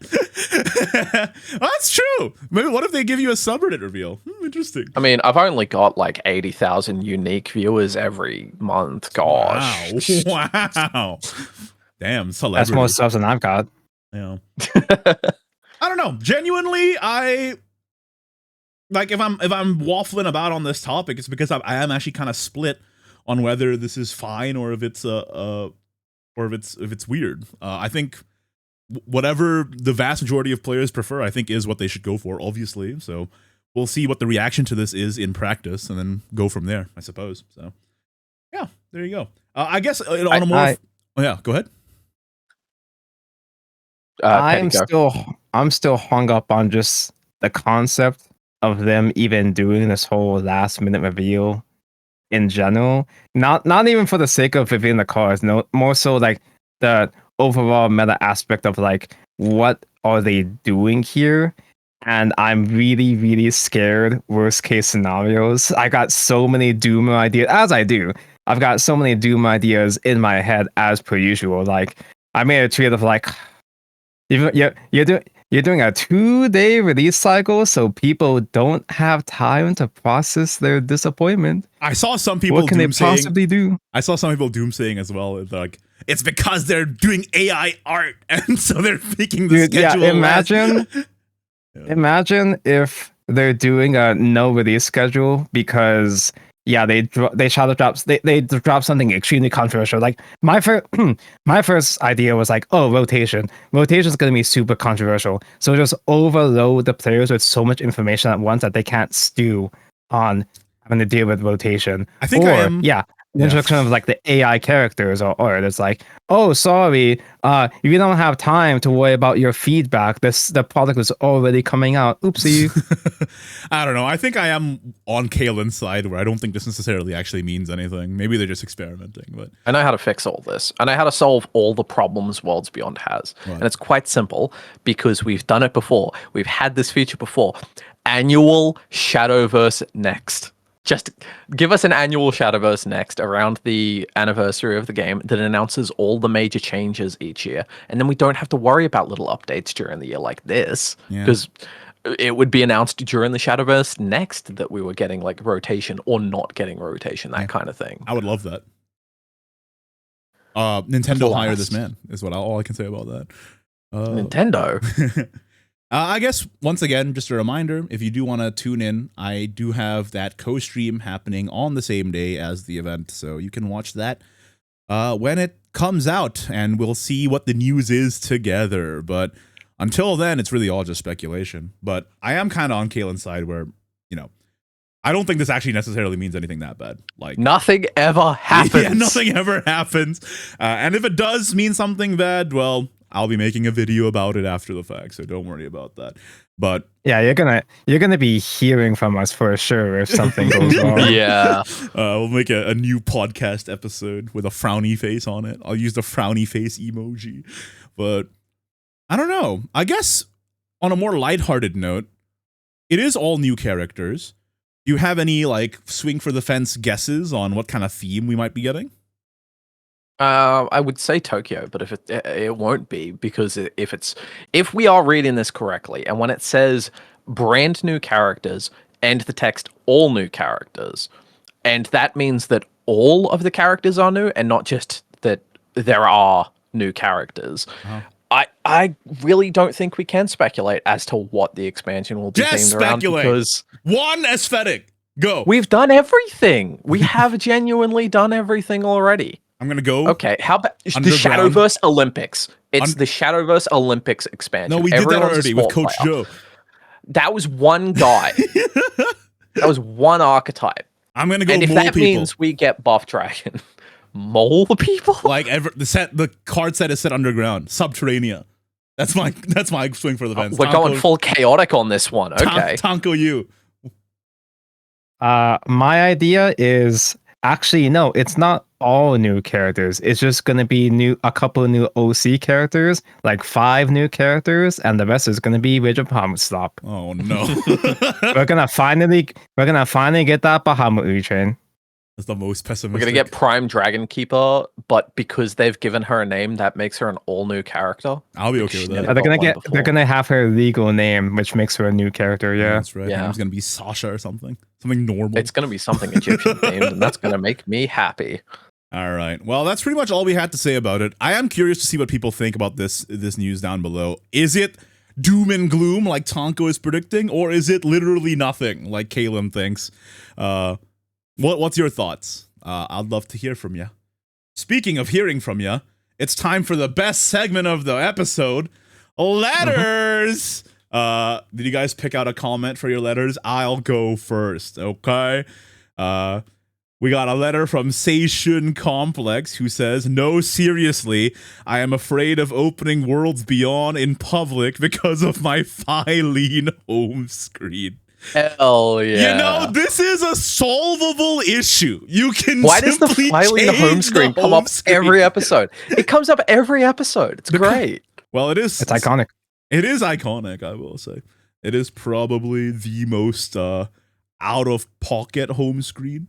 That's true. Maybe what if they give you a subreddit reveal? Interesting. I mean, I've only got like 80,000 unique viewers every month. Gosh. Wow. Damn, celebrity. That's more subs than I've got. Yeah. I don't know. Genuinely, like if I'm waffling about on this topic, it's because I am actually kind of split on whether this is fine or if it's or if it's weird. I think whatever the vast majority of players prefer, I think is what they should go for, obviously. So we'll see what the reaction to this is in practice and then go from there, I suppose. So yeah, there you go. I guess on a more yeah, go ahead. I'm still hung up on just the concept of them even doing this whole last minute reveal in general. Not even for the sake of revealing the cards, no, more so like the overall meta aspect of like what are they doing here? And I'm really, really scared worst case scenarios. I got so many Doom ideas, as I do. I've got so many Doom ideas in my head as per usual. Like I made a tweet of like you're doing a 2-day release cycle, so people don't have time to process their disappointment. I saw some people. What can they possibly do? I saw some people doom saying as well, like it's because they're doing AI art, and so they're making the schedule. Yeah, imagine if they're doing a no release schedule because they shadow drops. They drop something extremely controversial. Like my first idea was like, oh, rotation. Rotation is going to be super controversial. So just overload the players with so much information at once that they can't stew on having to deal with rotation. I think the introduction of like the AI characters or it's like, oh, sorry, you don't have time to worry about your feedback. The product was already coming out. Oopsie. I don't know. I think I am on Kalen's side where I don't think this necessarily actually means anything. Maybe they're just experimenting. But I know how to fix all this. I know how to solve all the problems Worlds Beyond has. Right. And it's quite simple because we've done it before. We've had this feature before. Annual Shadowverse Next. Just give us an annual Shadowverse Next around the anniversary of the game that announces all the major changes each year. And then we don't have to worry about little updates during the year like this. Because it would be announced during the Shadowverse Next that we were getting like rotation or not getting rotation, that kind of thing. I would love that. Nintendo hire this man is all I can say about that. Nintendo? I guess, once again, just a reminder, if you do want to tune in, I do have that co-stream happening on the same day as the event, so you can watch that when it comes out, and we'll see what the news is together. But until then, it's really all just speculation. But I am kind of on Kalen's side where, I don't think this actually necessarily means anything that bad. Like nothing ever happens. Yeah, nothing ever happens. And if it does mean something bad, well, I'll be making a video about it after the fact, so don't worry about that. But yeah, you're gonna be hearing from us for sure if something goes wrong. Yeah, we'll make a new podcast episode with a frowny face on it. I'll use the frowny face emoji. But I don't know. I guess on a more lighthearted note, it is all new characters. Do you have any like swing for the fence guesses on what kind of theme we might be getting? I would say Tokyo, but if it won't be, because if we are reading this correctly, and when it says brand new characters and the text all new characters, and that means that all of the characters are new and not just that there are new characters. I really don't think we can speculate as to what the expansion will be themed around, because one aesthetic. Go. We've done everything. We have genuinely done everything already. I'm going to go. Okay, how about the Shadowverse Olympics? It's the Shadowverse Olympics expansion. No, we did that already with Coach Joe. That was one guy. That was one archetype. I'm going to go and if that means we get Buff Dragon, mole people? Like the card set is set underground, Subterranea. That's my swing for the fence. We're going full chaotic on this one. Okay. Tonko you. My idea is Actually, no, it's not all new characters. It's just going to be a couple of new OC characters, like 5 new characters, and the rest is going to be Rage of Bahamut Stop. Oh no. we're gonna finally get that Bahamut retrain. That's the most pessimistic. We're gonna get Prime Dragon Keeper, but because they've given her a name, that makes her an all new character. I'll be okay with that. They're gonna have her legal name, which makes her a new character. Yeah, that's right. Yeah, it's gonna be Sasha or something normal. It's gonna be something Egyptian themed, and that's gonna make me happy. All right. Well, that's pretty much all we had to say about it. I am curious to see what people think about this news down below. Is it doom and gloom like Tonko is predicting, or is it literally nothing like Kalen thinks? What's your thoughts? I'd love to hear from you. Speaking of hearing from you, it's time for the best segment of the episode, letters. Did you guys pick out a comment for your letters? I'll go first, okay? We got a letter from Seishun Complex who says, "No, seriously, I am afraid of opening Worlds Beyond in public because of my Phylene home screen." Hell yeah. You know, this is a solvable issue. You can Why does the Phylene home screen come up every episode? It comes up every episode. It's great. Well, it's iconic. It is iconic, I will say. It is probably the most out-of-pocket home screen.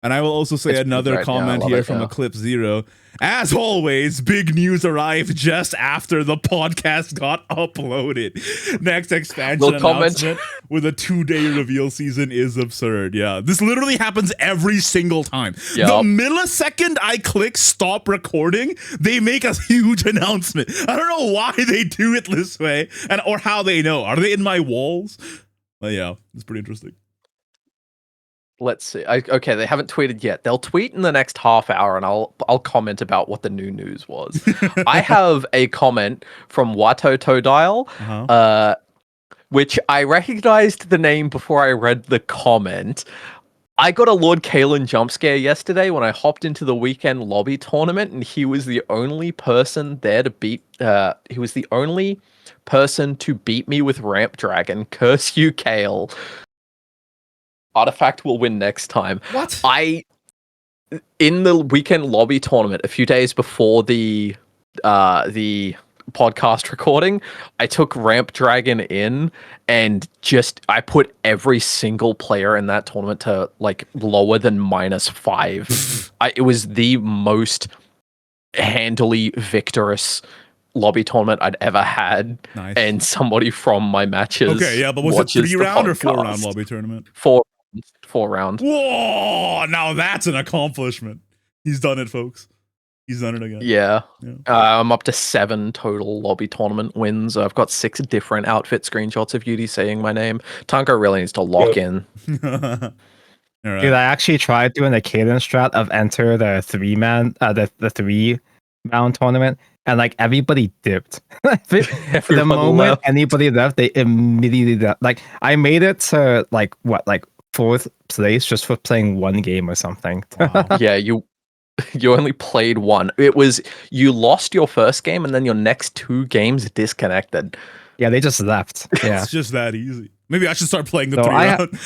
And I will also say another comment here from Eclipse Zero. As always, big news arrived just after the podcast got uploaded. Next expansion announcement with a 2-day reveal season is absurd. Yeah, this literally happens every single time. Yep. The millisecond I click stop recording, they make a huge announcement. I don't know why they do it this way or how they know. Are they in my walls? But yeah, it's pretty interesting. Let's see. Okay, they haven't tweeted yet. They'll tweet in the next half hour, and I'll comment about what the new news was. I have a comment from Wato Todial, which I recognized the name before I read the comment. I got a Lord Kalen jump scare yesterday when I hopped into the weekend lobby tournament, and he was the only person there to beat. He was the only person to beat me with Ramp Dragon. Curse you, Kale. Artifact will win next time. What? In the weekend lobby tournament, a few days before the podcast recording, I took Ramp Dragon in and I put every single player in that tournament to like lower than -5. It was the most handily victorious lobby tournament I'd ever had. Nice. And somebody from my matches. Okay, yeah, but was it 3-round or 4-round lobby tournament? 4 round. Whoa! Now that's an accomplishment. He's done it, folks. He's done it again. Yeah. I'm up to 7 total lobby tournament wins. I've got 6 different outfit screenshots of Yudi saying my name. Tanko really needs to lock in. Right. Dude, I actually tried doing the cadence strat of enter the 3-man, the 3-round tournament, and like everybody dipped. The moment anybody left, they immediately left. Like I made it to like 4th place just for playing 1 game or something. Wow. Yeah, you only played 1. It was you lost your first game and then your next 2 games disconnected. Yeah, they just left. Yeah, it's just that easy. Maybe I should start playing the 3-round.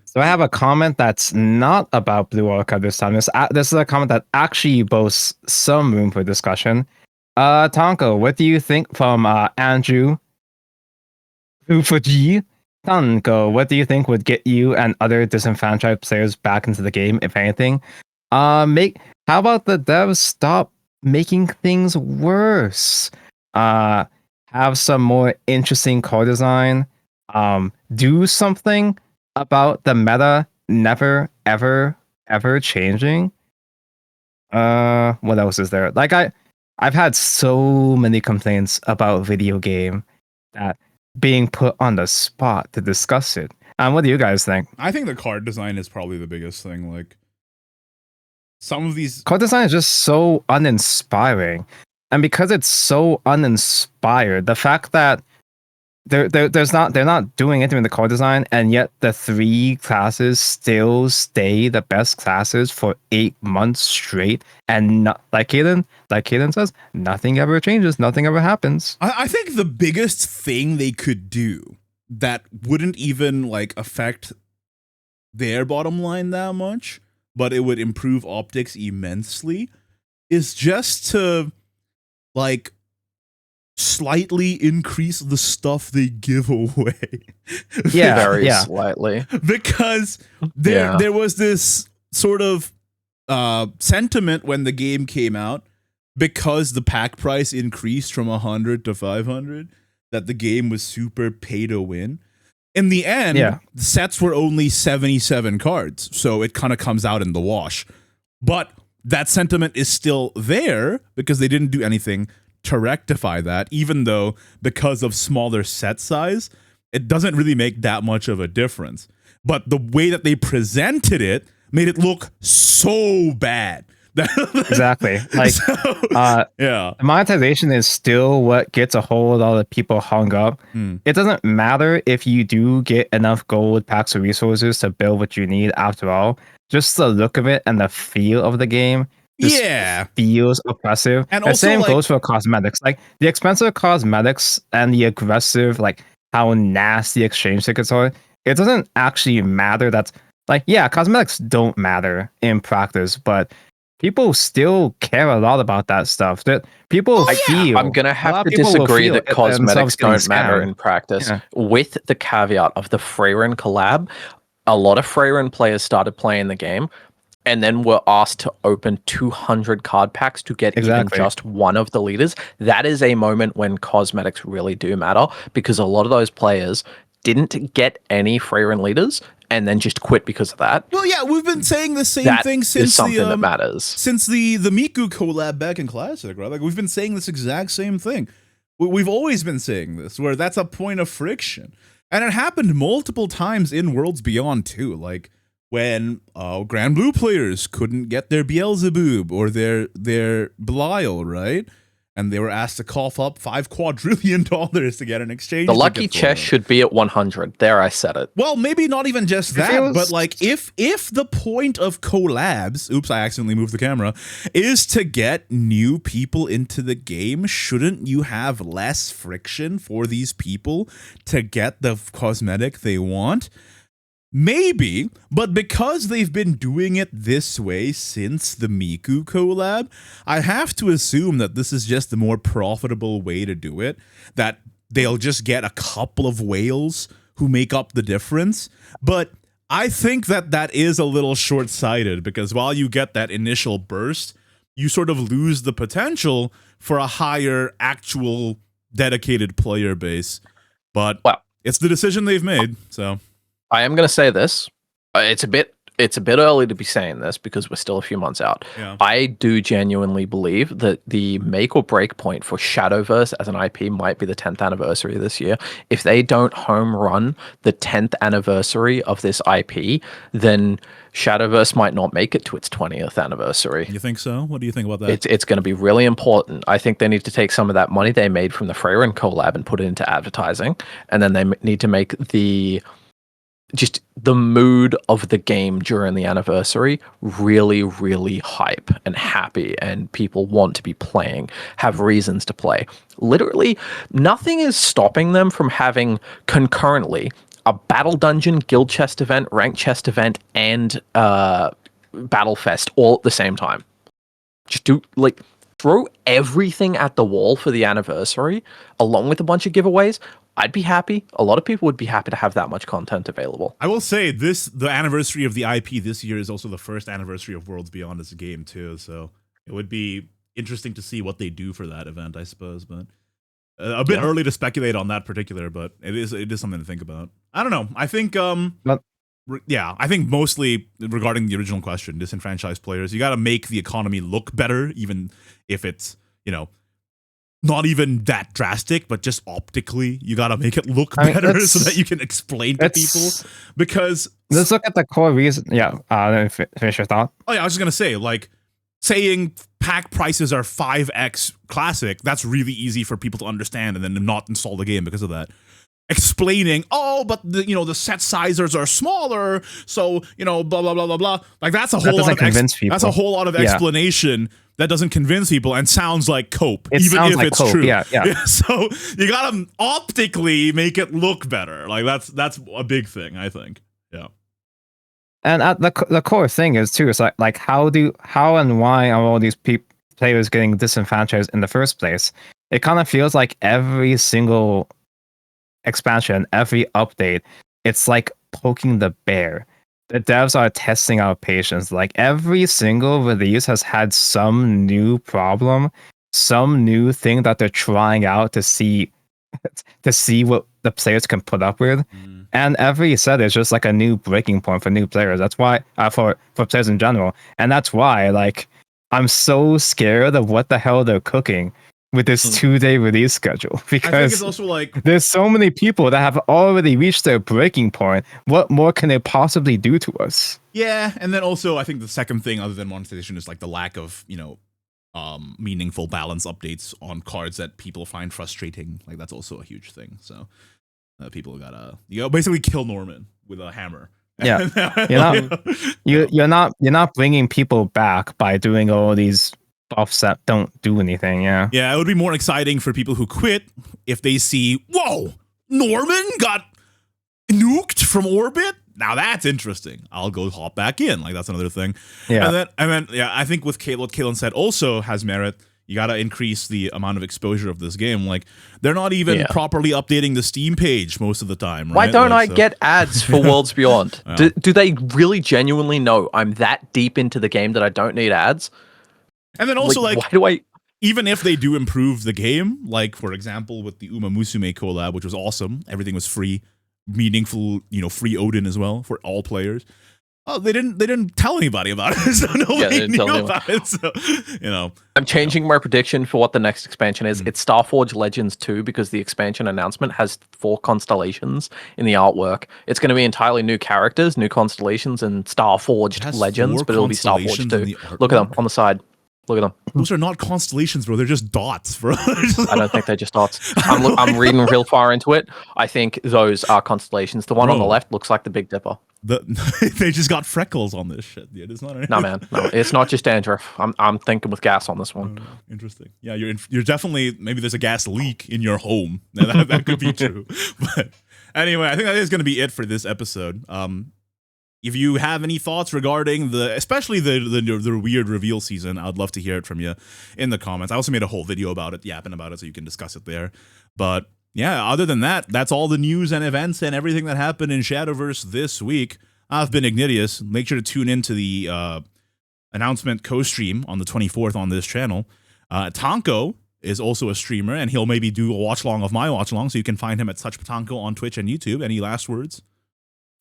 So I have a comment that's not about Blue Orca this time. This is a comment that actually boasts some room for discussion. Tonko, what do you think from Andrew Ufuji? Tonko, what do you think would get you and other disenfranchised players back into the game, if anything? How about the devs stop making things worse? Have some more interesting core design. Do something about the meta never, ever, ever changing. What else is there? Like I've had so many complaints about video game that being put on the spot to discuss it. What do you guys think? I think the card design is probably the biggest thing. Like some of these card design is just so uninspiring. And because it's so uninspired, the fact that they're not doing anything in the card design, and yet the 3 classes still stay the best classes for 8 months straight, and not, like Kaden says, nothing ever changes, nothing ever happens. I think the biggest thing they could do that wouldn't even like affect their bottom line that much, but it would improve optics immensely, is just to like slightly increase the stuff they give away. Very slightly. Because there was this sort of sentiment when the game came out, because the pack price increased from 100 to 500, that the game was super pay to win. In the end, the sets were only 77 cards, so it kind of comes out in the wash. But that sentiment is still there because they didn't do anything to rectify that, even though because of smaller set size, it doesn't really make that much of a difference. But the way that they presented it made it look so bad. Exactly. Like, monetization is still what gets a whole lot of people hung up. It doesn't matter if you do get enough gold packs or resources to build what you need. After all, just the look of it and the feel of the game feels oppressive. And the same goes for cosmetics. Like the expensive cosmetics and the aggressive, like how nasty exchange tickets are. It doesn't actually matter. That's like, cosmetics don't matter in practice, but people still care a lot about that stuff. That people feel. I'm gonna have to disagree that cosmetics don't matter in practice. With the caveat of the Freyren collab, a lot of Freyren players started playing the game, and then were asked to open 200 card packs to get even just one of the leaders. That is a moment when cosmetics really do matter, because a lot of those players didn't get any Freyren leaders and then just quit because of that. Well, we've been saying the same thing since that matters. Since the Miku collab back in Classic, right? Like we've been saying this exact same thing. We've always been saying this, where that's a point of friction, and it happened multiple times in Worlds Beyond too. Like when Grand Blue players couldn't get their Beelzebub or their Belial, right? And they were asked to cough up $5 quadrillion to get an exchange. The lucky chest should be at 100. There, I said it. Well, maybe not even just that, but like if the point of collabs, oops, I accidentally moved the camera, is to get new people into the game, shouldn't you have less friction for these people to get the cosmetic they want? Maybe, but because they've been doing it this way since the Miku collab, I have to assume that this is just the more profitable way to do it, that they'll just get a couple of whales who make up the difference. But I think that is a little short-sighted, because while you get that initial burst, you sort of lose the potential for a higher actual dedicated player base. But it's the decision they've made, so... I am going to say this. It's a bit early to be saying this because we're still a few months out. I do genuinely believe that the make or break point for Shadowverse as an IP might be the 10th anniversary this year. If they don't home run the 10th anniversary of this IP, then Shadowverse might not make it to its 20th anniversary. You think so? What do you think about that? It's going to be really important. I think they need to take some of that money they made from the Freyren collab and put it into advertising, and then they need to make the mood of the game during the anniversary really, really hype and happy, and people want to be playing, have reasons to play. Literally, nothing is stopping them from having concurrently a battle dungeon, guild chest event, rank chest event, and battle fest all at the same time. Just throw everything at the wall for the anniversary, along with a bunch of giveaways. I'd be happy. A lot of people would be happy to have that much content available. I will say the anniversary of the IP this year is also the first anniversary of Worlds Beyond as a game too. So it would be interesting to see what they do for that event, I suppose. But a bit early to speculate on that particular, but it is something to think about. I don't know. I think I think mostly regarding the original question, disenfranchised players, you got to make the economy look better, even if it's not even that drastic, but just optically, you gotta make it look better so that you can explain to people. Because let's look at the core reason. Let me finish your thought. Oh yeah, I was just gonna say, like, saying pack prices are 5x Classic, that's really easy for people to understand and then not install the game because of that. Explaining, but the set sizes are smaller, so blah blah blah blah blah. Like that's a whole lot of that's a whole lot of explanation that doesn't convince people and sounds like cope, even if it's true. Yeah. So you gotta optically make it look better. Like that's a big thing, I think. Yeah. And at the core thing is too, it's like how and why are all these players getting disenfranchised in the first place? It kind of feels like every single expansion, every update, it's like poking the bear. The devs are testing out patience. Like every single release has had some new problem, some new thing that they're trying out to see what the players can put up with. And every set is just like a new breaking point for new players. That's why for players in general. And that's why like I'm so scared of what the hell they're cooking with this 2-day release schedule, because I think it's also like there's so many people that have already reached their breaking point. What more can they possibly do to us? Yeah, and then also I think the second thing other than monetization is like the lack of, meaningful balance updates on cards that people find frustrating. Like that's also a huge thing. So people gotta basically kill Norman with a hammer. Yeah, you're not bringing people back by doing all these buffs that don't do anything. Yeah, it would be more exciting for people who quit if they see, whoa, Norman got nuked from orbit. Now that's interesting. I'll go hop back in. Like that's another thing. Yeah, and then I think with what Kalen said also has merit. You gotta increase the amount of exposure of this game. Like they're not even properly updating the Steam page most of the time. Right? Why don't I get ads for Worlds Beyond? Do they really genuinely know I'm that deep into the game that I don't need ads? And then also why do I? Even if they do improve the game, like for example with the Uma Musume collab, which was awesome, everything was free, meaningful, free Odin as well for all players. Oh, they didn't tell anybody about it, so nobody knew about it. So, I'm changing my prediction for what the next expansion is. It's Starforge Legends 2 because the expansion announcement has 4 constellations in the artwork. It's going to be entirely new characters, new constellations, and Starforged Legends, but it'll be Starforge 2. Look at them on the side. Look at them. Those are not constellations, bro. They're just dots, bro. I don't think they're just dots. I'm reading real far into it. I think those are constellations. The one on the left looks like the Big Dipper. They just got freckles on this shit. Dude. It's not. No, man. No, it's not just dandruff. I'm thinking with gas on this one. Interesting. Yeah, you're definitely, maybe there's a gas leak in your home. That could be true. But anyway, I think that is going to be it for this episode. If you have any thoughts regarding especially the weird reveal season, I'd love to hear it from you in the comments. I also made a whole video about it, yapping about it, so you can discuss it there. But yeah, other than that, that's all the news and events and everything that happened in Shadowverse this week. I've been Ignideus. Make sure to tune into the announcement co-stream on the 24th on this channel. Tonko is also a streamer, and he'll maybe do a watch-along of my watch-along, so you can find him at Such Tonko on Twitch and YouTube. Any last words?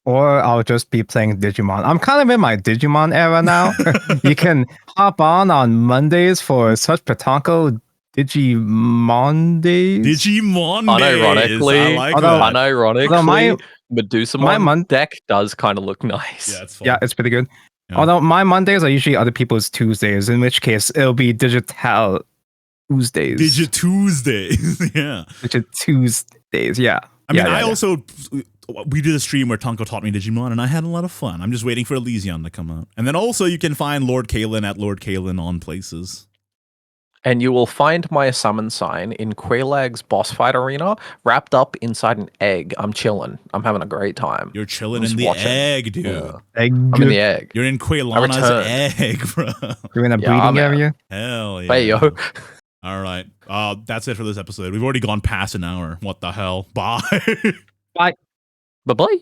Or I'll just be playing Digimon. I'm kind of in my Digimon era now. You can hop on Mondays for Such Patanko Digimon Days. Digimon Days. Unironically, Medusamon deck does kind of look nice. Yeah, it's fun. Yeah, it's pretty good. Yeah. Although my Mondays are usually other people's Tuesdays, in which case it'll be Digital Tuesdays. Digituesdays, yeah. Digituesdays, yeah. I mean, also... We did a stream where Tonko taught me Digimon, and I had a lot of fun. I'm just waiting for Elysion to come out. And then also you can find Lord Kalen at Lord Kalen on places. And you will find my summon sign in Quailag's boss fight arena, wrapped up inside an egg. I'm chilling. I'm having a great time. You're chilling in the egg, dude. Yeah. I'm in the egg. You're in Quailana's egg, bro. You're in a breeding area? Hell yeah. Hey, yo. All right. That's it for this episode. We've already gone past an hour. What the hell? Bye. Bye. Bye-bye.